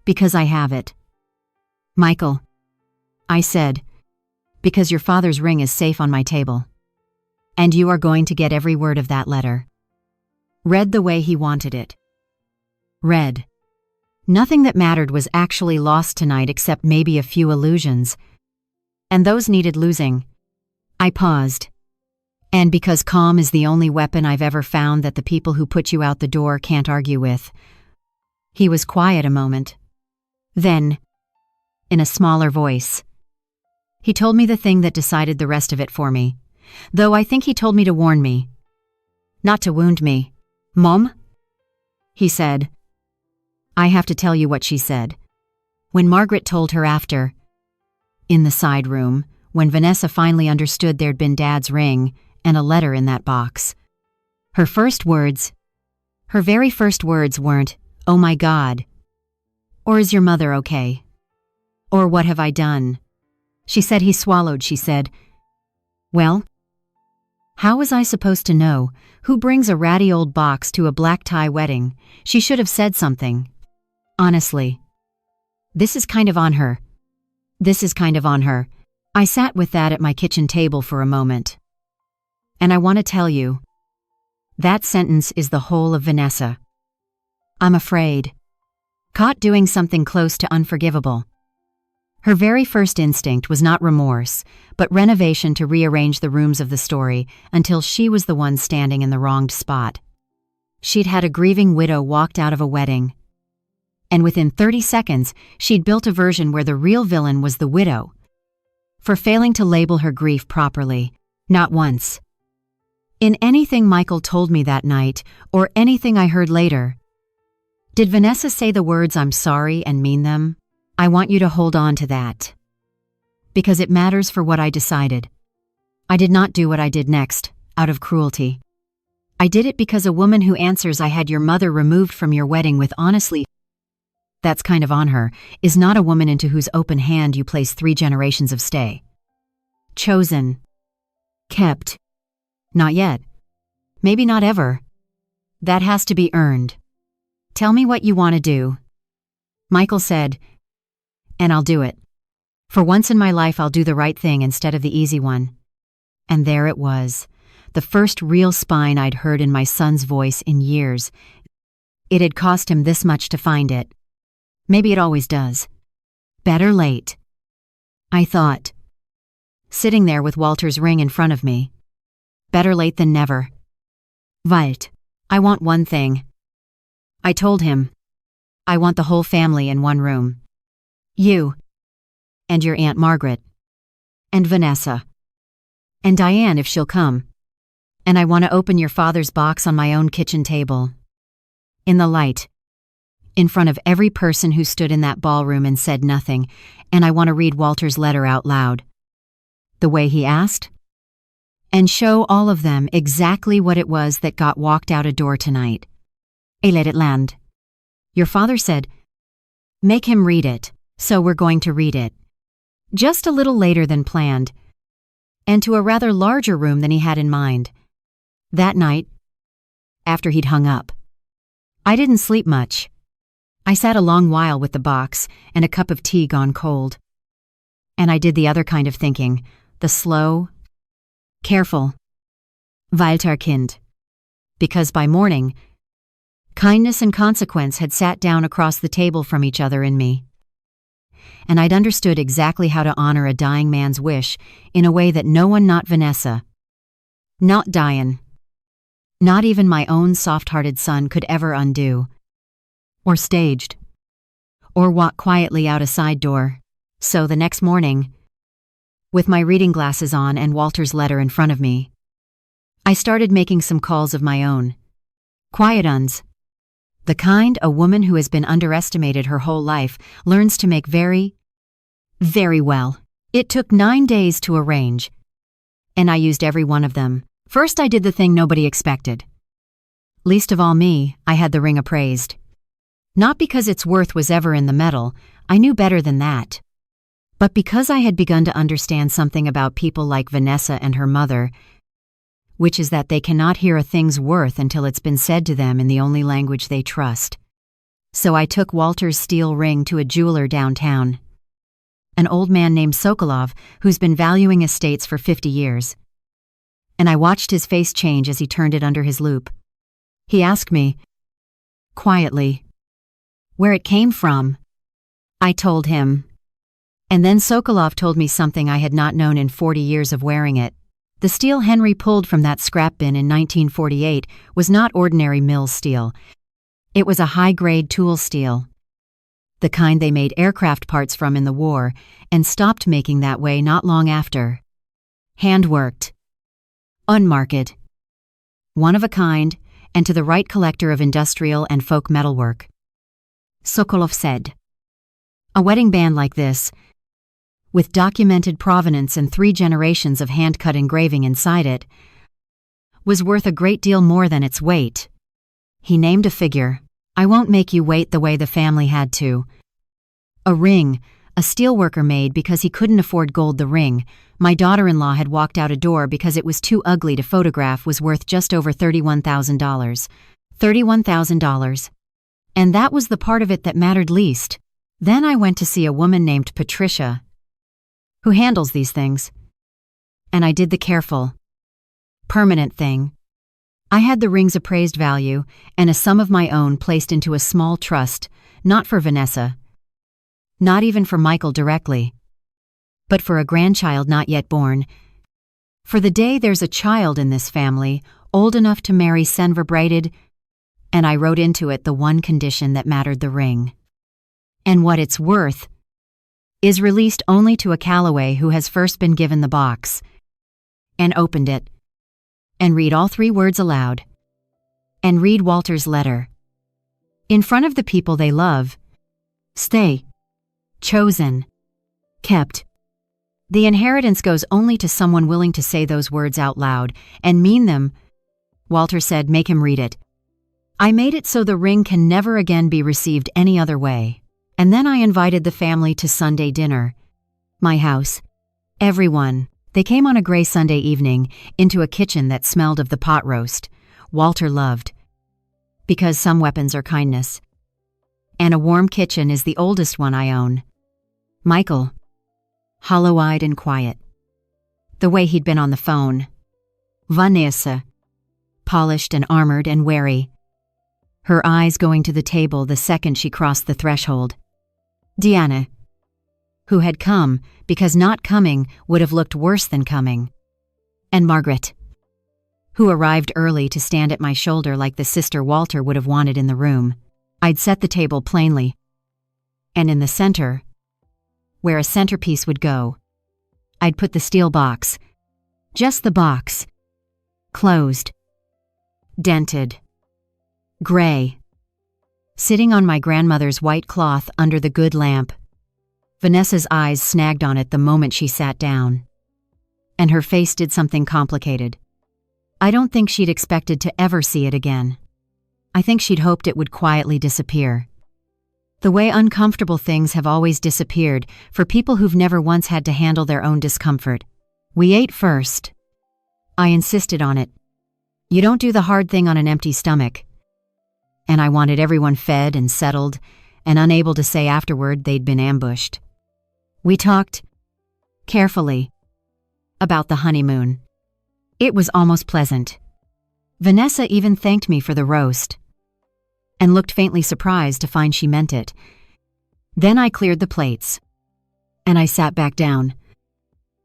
Because I have it. Michael. I said, because your father's ring is safe on my table. And you are going to get every word of that letter. Read the way he wanted it. Read. Nothing that mattered was actually lost tonight except maybe a few illusions. And those needed losing. I paused. And because calm is the only weapon I've ever found that the people who put you out the door can't argue with. He was quiet a moment. Then, in a smaller voice, he told me the thing that decided the rest of it for me. Though I think he told me to warn me. Not to wound me. Mom? He said. I have to tell you what she said. When Margaret told her after, in the side room, when Vanessa finally understood there'd been Dad's ring and a letter in that box. Her very first words weren't, oh my God, or is your mother okay? Or what have I done? She said he swallowed, she said, well, How was I supposed to know? Who brings a ratty old box to a black tie wedding? She should have said something. Honestly. This is kind of on her. This is kind of on her. I sat with that at my kitchen table for a moment. And I want to tell you, that sentence is the whole of Vanessa. I'm afraid. Caught doing something close to unforgivable. Her very first instinct was not remorse, but renovation to rearrange the rooms of the story until she was the one standing in the wronged spot. She'd had a grieving widow walked out of a wedding. And within 30 seconds, she'd built a version where the real villain was the widow. For failing to label her grief properly, not once. In anything Michael told me that night, or anything I heard later, did Vanessa say the words "I'm sorry" and mean them? I want you to hold on to that. Because it matters for what I decided. I did not do what I did next, out of cruelty. I did it because a woman who answers "I had your mother removed from your wedding" with "honestly, that's kind of on her," is not a woman into whose open hand you place 3 generations of stay. Chosen. Kept. Not yet. Maybe not ever. That has to be earned. Tell me what you want to do. Michael said, and I'll do it. For once in my life, I'll do the right thing instead of the easy one. And there it was, the first real spine I'd heard in my son's voice in years. It had cost him this much to find it. Maybe it always does. Better late. I thought. Sitting there with Walter's ring in front of me. Better late than never. Walt, I want one thing. I told him. I want the whole family in one room. You. And your Aunt Margaret. And Vanessa. And Diane if she'll come. And I want to open your father's box on my own kitchen table. In the light. In front of every person who stood in that ballroom and said nothing, and I want to read Walter's letter out loud. The way he asked. And show all of them exactly what it was that got walked out a door tonight. I let it land. Your father said, make him read it, so we're going to read it. Just a little later than planned, and to a rather larger room than he had in mind. That night, after he'd hung up. I didn't sleep much. I sat a long while with the box and a cup of tea gone cold. And I did the other kind of thinking, the slow, careful, Weiltarkind. Because by morning, kindness and consequence had sat down across the table from each other in me. And I'd understood exactly how to honor a dying man's wish in a way that no one, not Vanessa, not Diane, not even my own soft-hearted son could ever undo. Or staged. Or walk quietly out a side door. So the next morning, with my reading glasses on and Walter's letter in front of me, I started making some calls of my own. Quiet uns. The kind a woman who has been underestimated her whole life learns to make very, very well. It took 9 days to arrange. And I used every one of them. First I did the thing nobody expected. Least of all me, I had the ring appraised. Not because its worth was ever in the metal, I knew better than that. But because I had begun to understand something about people like Vanessa and her mother, which is that they cannot hear a thing's worth until it's been said to them in the only language they trust. So I took Walter's steel ring to a jeweler downtown. An old man named Sokolov who's been valuing estates for 50 years. And I watched his face change as he turned it under his loupe. He asked me, quietly, where it came from. I told him. And then Sokolov told me something I had not known in 40 years of wearing it. The steel Henry pulled from that scrap bin in 1948 was not ordinary mill steel. It was a high-grade tool steel. The kind they made aircraft parts from in the war, and stopped making that way not long after. Hand-worked. Unmarked. One of a kind, and to the right collector of industrial and folk metalwork. Sokolov said, a wedding band like this, with documented provenance and 3 generations of hand-cut engraving inside it, was worth a great deal more than its weight. He named a figure. I won't make you wait the way the family had to. A ring, a steelworker made because he couldn't afford gold. The ring my daughter-in-law had walked out a door because it was too ugly to photograph was worth just over $31,000. $31,000. And that was the part of it that mattered least. Then I went to see a woman named Patricia, who handles these things. And I did the careful, permanent thing. I had the ring's appraised value and a sum of my own placed into a small trust, not for Vanessa, not even for Michael directly, but for a grandchild not yet born. For the day there's a child in this family old enough to marry Senver braided, and I wrote into it the one condition that mattered: the ring. And what it's worth is released only to a Calloway who has first been given the box and opened it and read all 3 words aloud and read Walter's letter in front of the people they love. Stay. Chosen. Kept. The inheritance goes only to someone willing to say those words out loud and mean them. Walter said, make him read it. I made it so the ring can never again be received any other way. And then I invited the family to Sunday dinner. My house. Everyone. They came on a gray Sunday evening into a kitchen that smelled of the pot roast Walter loved, because some weapons are kindness. And a warm kitchen is the oldest one I own. Michael. Hollow-eyed and quiet. The way he'd been on the phone. Vanessa. Polished and armored and wary. Her eyes going to the table the second she crossed the threshold. Diana. Who had come because not coming would have looked worse than coming. And Margaret. Who arrived early to stand at my shoulder like the sister Walter would have wanted in the room. I'd set the table plainly. And in the center, where a centerpiece would go, I'd put the steel box. Just the box. Closed. Dented. Gray. Sitting on my grandmother's white cloth under the good lamp. Vanessa's eyes snagged on it the moment she sat down. And her face did something complicated. I don't think she'd expected to ever see it again. I think she'd hoped it would quietly disappear. The way uncomfortable things have always disappeared for people who've never once had to handle their own discomfort. We ate first. I insisted on it. You don't do the hard thing on an empty stomach. And I wanted everyone fed and settled and unable to say afterward they'd been ambushed. We talked, carefully, about the honeymoon. It was almost pleasant. Vanessa even thanked me for the roast and looked faintly surprised to find she meant it. Then I cleared the plates, and I sat back down,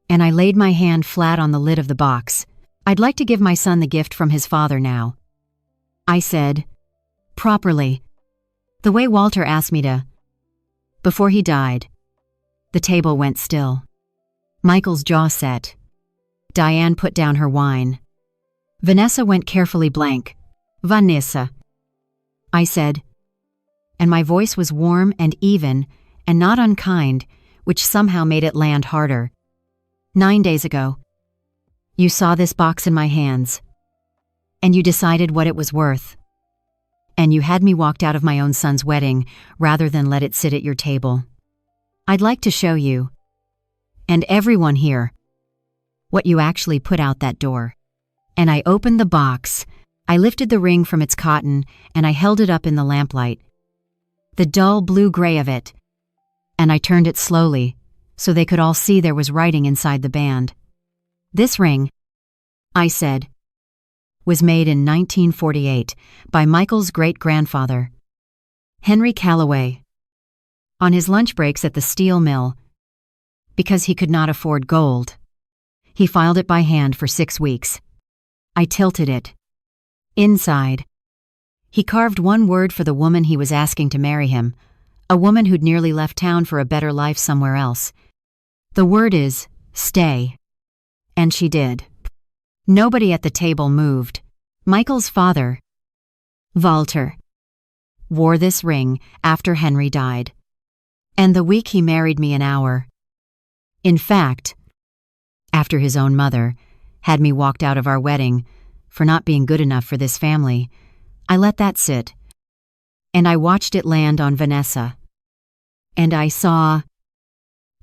and I laid my hand flat on the lid of the box. I'd like to give my son the gift from his father now. I said, properly, the way Walter asked me to. Before he died, the table went still. Michael's jaw set. Diane put down her wine. Vanessa went carefully blank. Vanessa, I said, and my voice was warm and even and not unkind, which somehow made it land harder. 9 days ago, you saw this box in my hands, and you decided what it was worth. And you had me walked out of my own son's wedding rather than let it sit at your table. I'd like to show you, and everyone here, what you actually put out that door. And I opened the box. I lifted the ring from its cotton, and I held it up in the lamplight. The dull blue-gray of it. And I turned it slowly, so they could all see there was writing inside the band. This ring, I said, was made in 1948 by Michael's great-grandfather, Henry Calloway, on his lunch breaks at the steel mill, because he could not afford gold. He filed it by hand for 6 weeks. I tilted it. Inside, he carved one word for the woman he was asking to marry him, a woman who'd nearly left town for a better life somewhere else. The word is, stay. And she did. Nobody at the table moved. Michael's father, Walter, wore this ring after Henry died. And the week he married me an hour. In fact, after his own mother had me walked out of our wedding for not being good enough for this family, I let that sit. And I watched it land on Vanessa. And I saw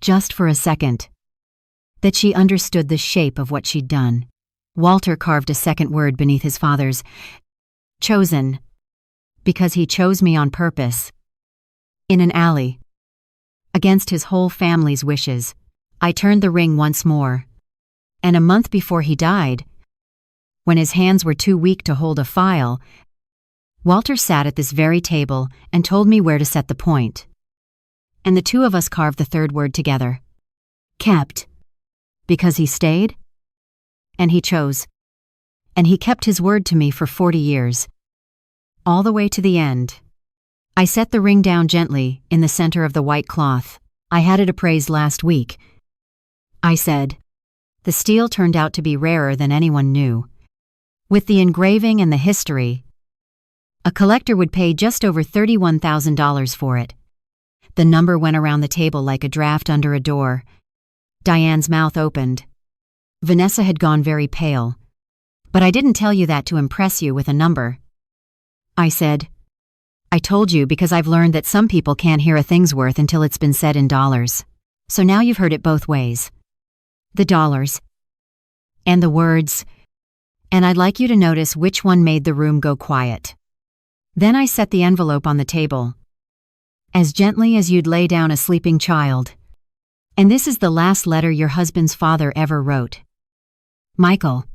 just for a second, that she understood the shape of what she'd done. Walter carved a second word beneath his father's. Chosen. Because he chose me on purpose. In an alley. Against his whole family's wishes. I turned the ring once more. And a month before he died, when his hands were too weak to hold a file, Walter sat at this very table and told me where to set the point. And the two of us carved the third word together. Kept. Because he stayed? And he chose. And he kept his word to me for 40 years. All the way to the end. I set the ring down gently in the center of the white cloth. I had it appraised last week. I said, the steel turned out to be rarer than anyone knew. With the engraving and the history, a collector would pay just over $31,000 for it. The number went around the table like a draft under a door. Diane's mouth opened. Vanessa had gone very pale. But I didn't tell you that to impress you with a number. I said, I told you because I've learned that some people can't hear a thing's worth until it's been said in dollars. So now you've heard it both ways. The dollars. And the words. And I'd like you to notice which one made the room go quiet. Then I set the envelope on the table. As gently as you'd lay down a sleeping child. And this is the last letter your husband's father ever wrote. Michael.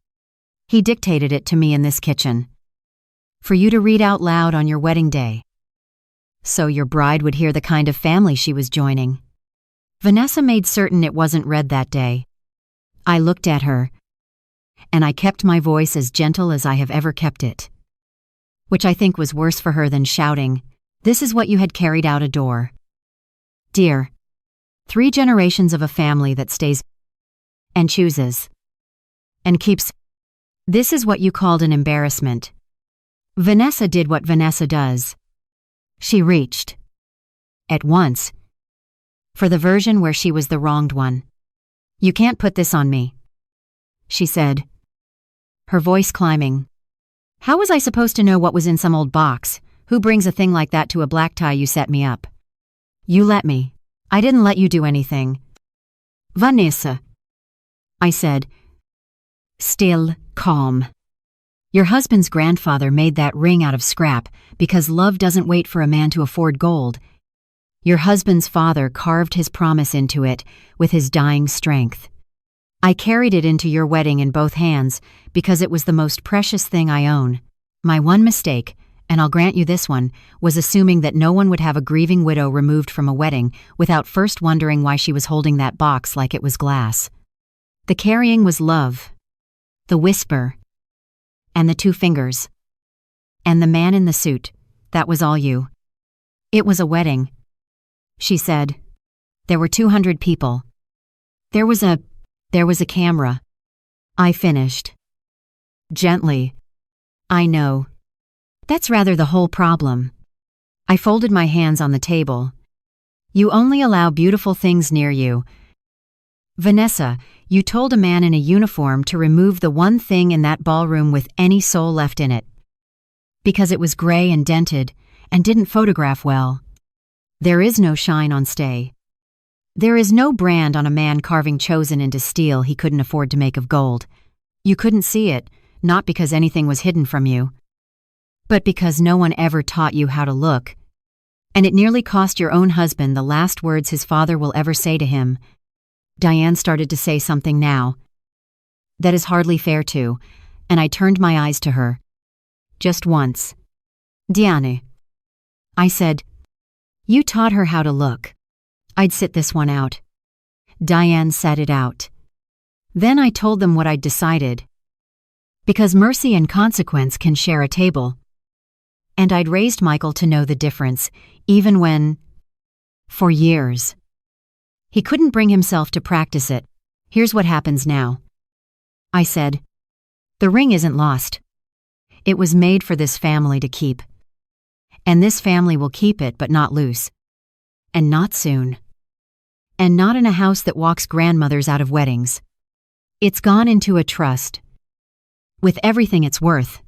He dictated it to me in this kitchen. For you to read out loud on your wedding day. So your bride would hear the kind of family she was joining. Vanessa made certain it wasn't read that day. I looked at her, and I kept my voice as gentle as I have ever kept it. Which I think was worse for her than shouting, this is what you had carried out a door. Dear, 3 generations of a family that stays and chooses and keeps. This is what you called an embarrassment. Vanessa did what Vanessa does. She reached. At once. For the version where she was the wronged one. You can't put this on me. She said. Her voice climbing. How was I supposed to know what was in some old box? Who brings a thing like that to a black tie? You set me up. You let me. I didn't let you do anything. Vanessa. I said. Still calm. Your husband's grandfather made that ring out of scrap because love doesn't wait for a man to afford gold. Your husband's father carved his promise into it with his dying strength. I carried it into your wedding in both hands because it was the most precious thing I own. My one mistake, and I'll grant you this one, was assuming that no one would have a grieving widow removed from a wedding without first wondering why she was holding that box like it was glass. The carrying was love. The whisper. And the 2 fingers. And the man in the suit. That was all you. It was a wedding. She said. There were 200 people. There was a camera. I finished. Gently. I know. That's rather the whole problem. I folded my hands on the table. You only allow beautiful things near you. Vanessa, you told a man in a uniform to remove the one thing in that ballroom with any soul left in it. Because it was gray and dented, and didn't photograph well. There is no shine on stay. There is no brand on a man carving chosen into steel he couldn't afford to make of gold. You couldn't see it, not because anything was hidden from you, but because no one ever taught you how to look. And it nearly cost your own husband the last words his father will ever say to him. Diane started to say something now. That is hardly fair to, and I turned my eyes to her. Just once. Diane. I said, you taught her how to look. I'd sit this one out. Diane sat it out. Then I told them what I'd decided. Because mercy and consequence can share a table. And I'd raised Michael to know the difference, even when, for years, he couldn't bring himself to practice it. Here's what happens now. I said, the ring isn't lost. It was made for this family to keep. And this family will keep it but not loose. And not soon. And not in a house that walks grandmothers out of weddings. It's gone into a trust. With everything it's worth.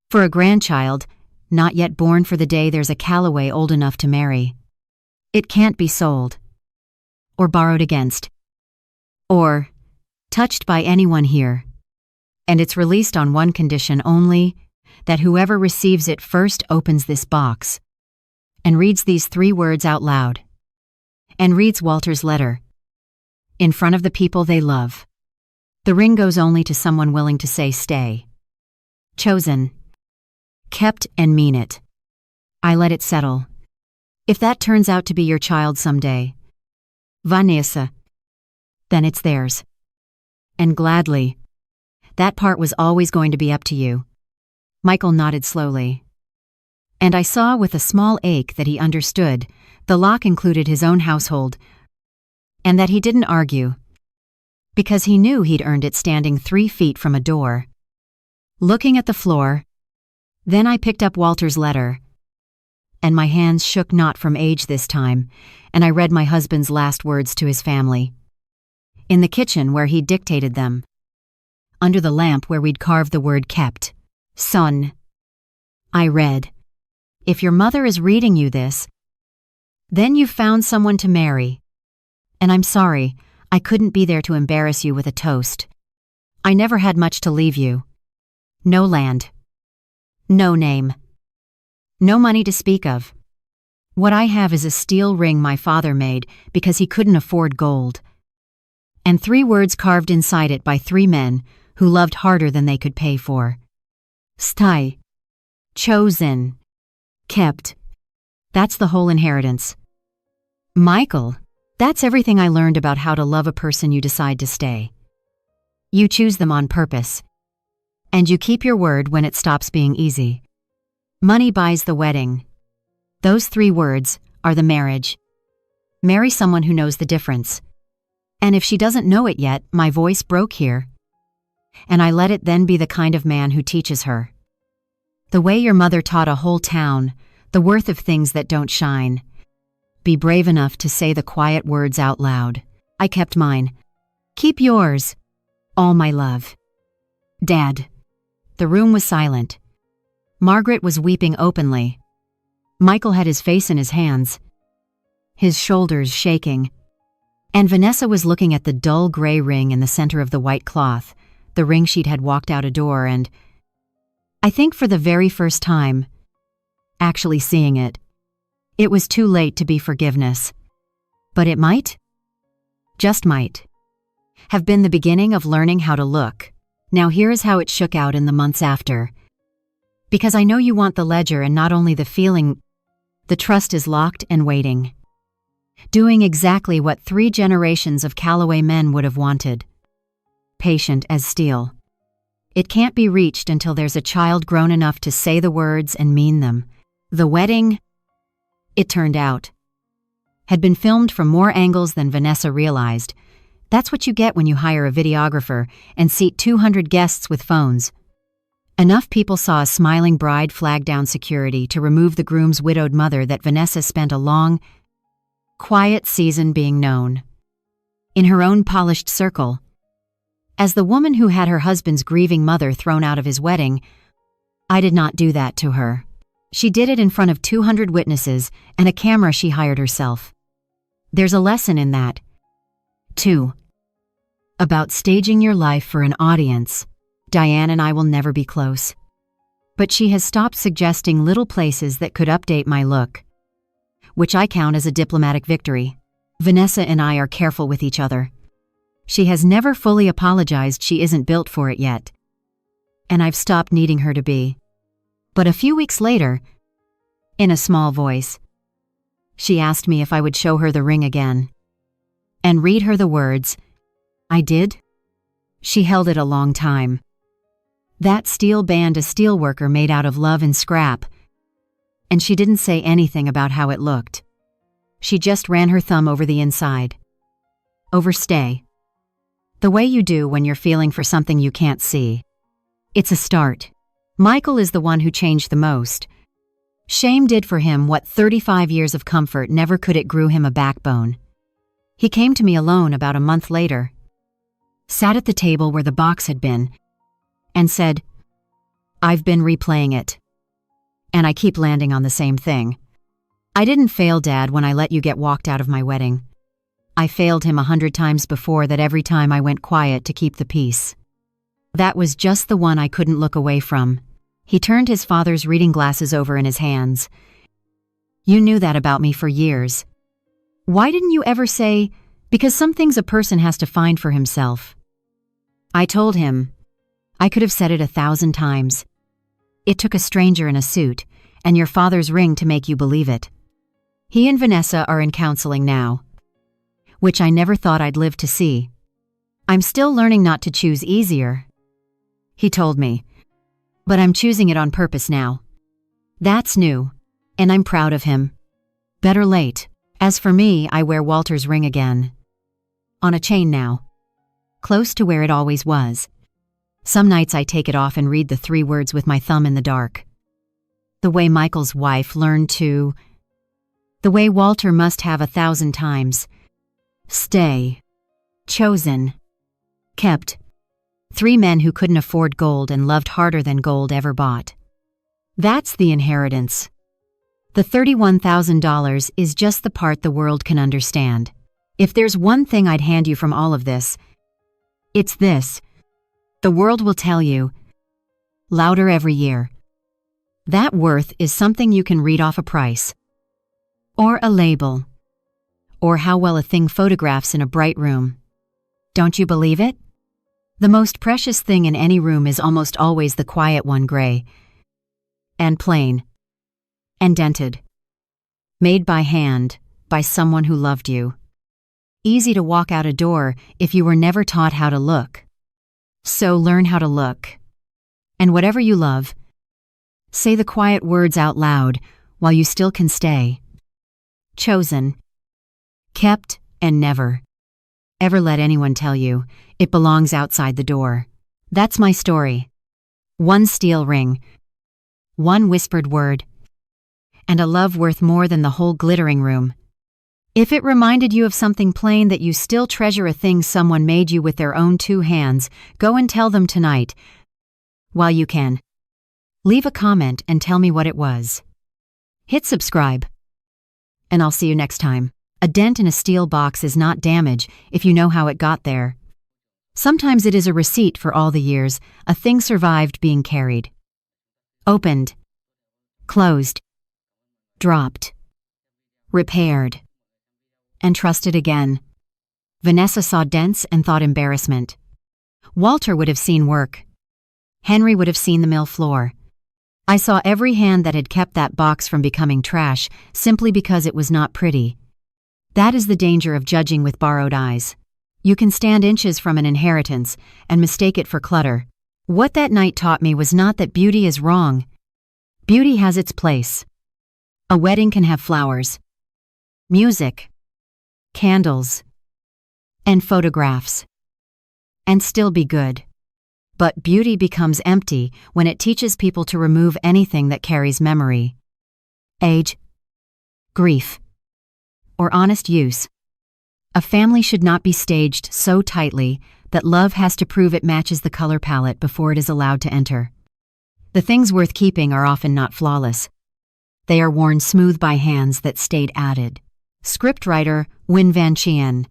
For a grandchild, not yet born for the day there's a Calloway old enough to marry. It can't be sold. or borrowed against, or touched by anyone here. And it's released on one condition only, that whoever receives it first opens this box and reads these 3 words out loud, and reads Walter's letter in front of the people they love. The ring goes only to someone willing to say stay. Chosen. Kept and mean it. I let it settle. If that turns out to be your child someday, Vanessa, then it's theirs. And gladly. That part was always going to be up to you. Michael nodded slowly. And I saw with a small ache that he understood the lock included his own household, and that he didn't argue, because he knew he'd earned it standing 3 feet from a door. Looking at the floor, then I picked up Walter's letter, and my hands shook not from age this time, and I read my husband's last words to his family. In the kitchen where he'd dictated them. Under the lamp where we'd carved the word kept. Son. I read, if your mother is reading you this, then you've found someone to marry. And I'm sorry, I couldn't be there to embarrass you with a toast. I never had much to leave you. No land. No name. No money to speak of. What I have is a steel ring my father made because he couldn't afford gold. And 3 words carved inside it by 3 men who loved harder than they could pay for. Stai. Chosen. Kept. That's the whole inheritance. Michael, that's everything I learned about how to love a person you decide to stay. You choose them on purpose. And you keep your word when it stops being easy. Money buys the wedding. Those 3 words are the marriage. Marry someone who knows the difference. And if she doesn't know it yet, my voice broke here. And I let it then be the kind of man who teaches her. The way your mother taught a whole town, the worth of things that don't shine. Be brave enough to say the quiet words out loud. I kept mine. Keep yours. All my love. Dad. The room was silent. Margaret was weeping openly. Michael had his face in his hands, his shoulders shaking. And Vanessa was looking at the dull gray ring in the center of the white cloth, the ring she'd had walked out a door and, I think for the very first time, actually seeing it. It was too late to be forgiveness. But it might, just might, have been the beginning of learning how to look. Now here is how it shook out in the months after. Because I know you want the ledger and not only the feeling, the trust is locked and waiting. Doing exactly what 3 generations of Callaway men would have wanted. Patient as steel. It can't be reached until there's a child grown enough to say the words and mean them. The wedding, it turned out, had been filmed from more angles than Vanessa realized. That's what you get when you hire a videographer and seat 200 guests with phones. Enough people saw a smiling bride flag down security to remove the groom's widowed mother that Vanessa spent a long, quiet season being known. In her own polished circle. As the woman who had her husband's grieving mother thrown out of his wedding, I did not do that to her. She did it in front of 200 witnesses and a camera she hired herself. There's a lesson in that, too. About staging your life for an audience. Diane and I will never be close. But she has stopped suggesting little places that could update my look, which I count as a diplomatic victory. Vanessa and I are careful with each other. She has never fully apologized she isn't built for it yet. And I've stopped needing her to be. But a few weeks later, in a small voice, she asked me if I would show her the ring again and read her the words. I did. She held it a long time. That steel band a steelworker made out of love and scrap. And she didn't say anything about how it looked. She just ran her thumb over the inside. Overstay. The way you do when you're feeling for something you can't see. It's a start. Michael is the one who changed the most. Shame did for him what 35 years of comfort never could. It grew him a backbone. He came to me alone about a month later, sat at the table where the box had been, and said, I've been replaying it. And I keep landing on the same thing. I didn't fail, Dad, when I let you get walked out of my wedding. I failed him 100 times before that every time I went quiet to keep the peace. That was just the one I couldn't look away from. He turned his father's reading glasses over in his hands. You knew that about me for years. Why didn't you ever say, because some things a person has to find for himself? I told him. I could have said it 1,000 times. It took a stranger in a suit, and your father's ring to make you believe it. He and Vanessa are in counseling now, which I never thought I'd live to see. I'm still learning not to choose easier, he told me, but I'm choosing it on purpose now. That's new, and I'm proud of him. Better late. As for me, I wear Walter's ring again. On a chain now, close to where it always was. Some nights I take it off and read the 3 words with my thumb in the dark. The way Michael's wife learned to. The way Walter must have 1,000 times. Stay. Chosen. Kept. 3 men who couldn't afford gold and loved harder than gold ever bought. That's the inheritance. The $31,000 is just the part the world can understand. If there's one thing I'd hand you from all of this, it's this. The world will tell you, louder every year. That worth is something you can read off a price. Or a label. Or how well a thing photographs in a bright room. Don't you believe it? The most precious thing in any room is almost always the quiet one, gray. And plain. And dented. Made by hand, by someone who loved you. Easy to walk out a door if you were never taught how to look. So learn how to look. And whatever you love, say the quiet words out loud while you still can stay. Chosen. Kept and never. Ever let anyone tell you it belongs outside the door. That's my story. 1 steel ring. 1 whispered word. And a love worth more than the whole glittering room. If it reminded you of something plain that you still treasure a thing someone made you with their own 2 hands, go and tell them tonight. While you can. Leave a comment and tell me what it was. Hit subscribe. And I'll see you next time. A dent in a steel box is not damage if you know how it got there. Sometimes it is a receipt for all the years a thing survived being carried. Opened. Closed. Dropped. Repaired. And trusted again. Vanessa saw dents and thought embarrassment. Walter would have seen work. Henry would have seen the mill floor. I saw every hand that had kept that box from becoming trash simply because it was not pretty. That is the danger of judging with borrowed eyes. You can stand inches from an inheritance and mistake it for clutter. What that night taught me was not that beauty is wrong. Beauty has its place. A wedding can have flowers, music, candles, and photographs, and still be good. But beauty becomes empty when it teaches people to remove anything that carries memory, age, grief, or honest use. A family should not be staged so tightly that love has to prove it matches the color palette before it is allowed to enter. The things worth keeping are often not flawless. They are worn smooth by hands that stayed added. Scriptwriter Win Van Chien.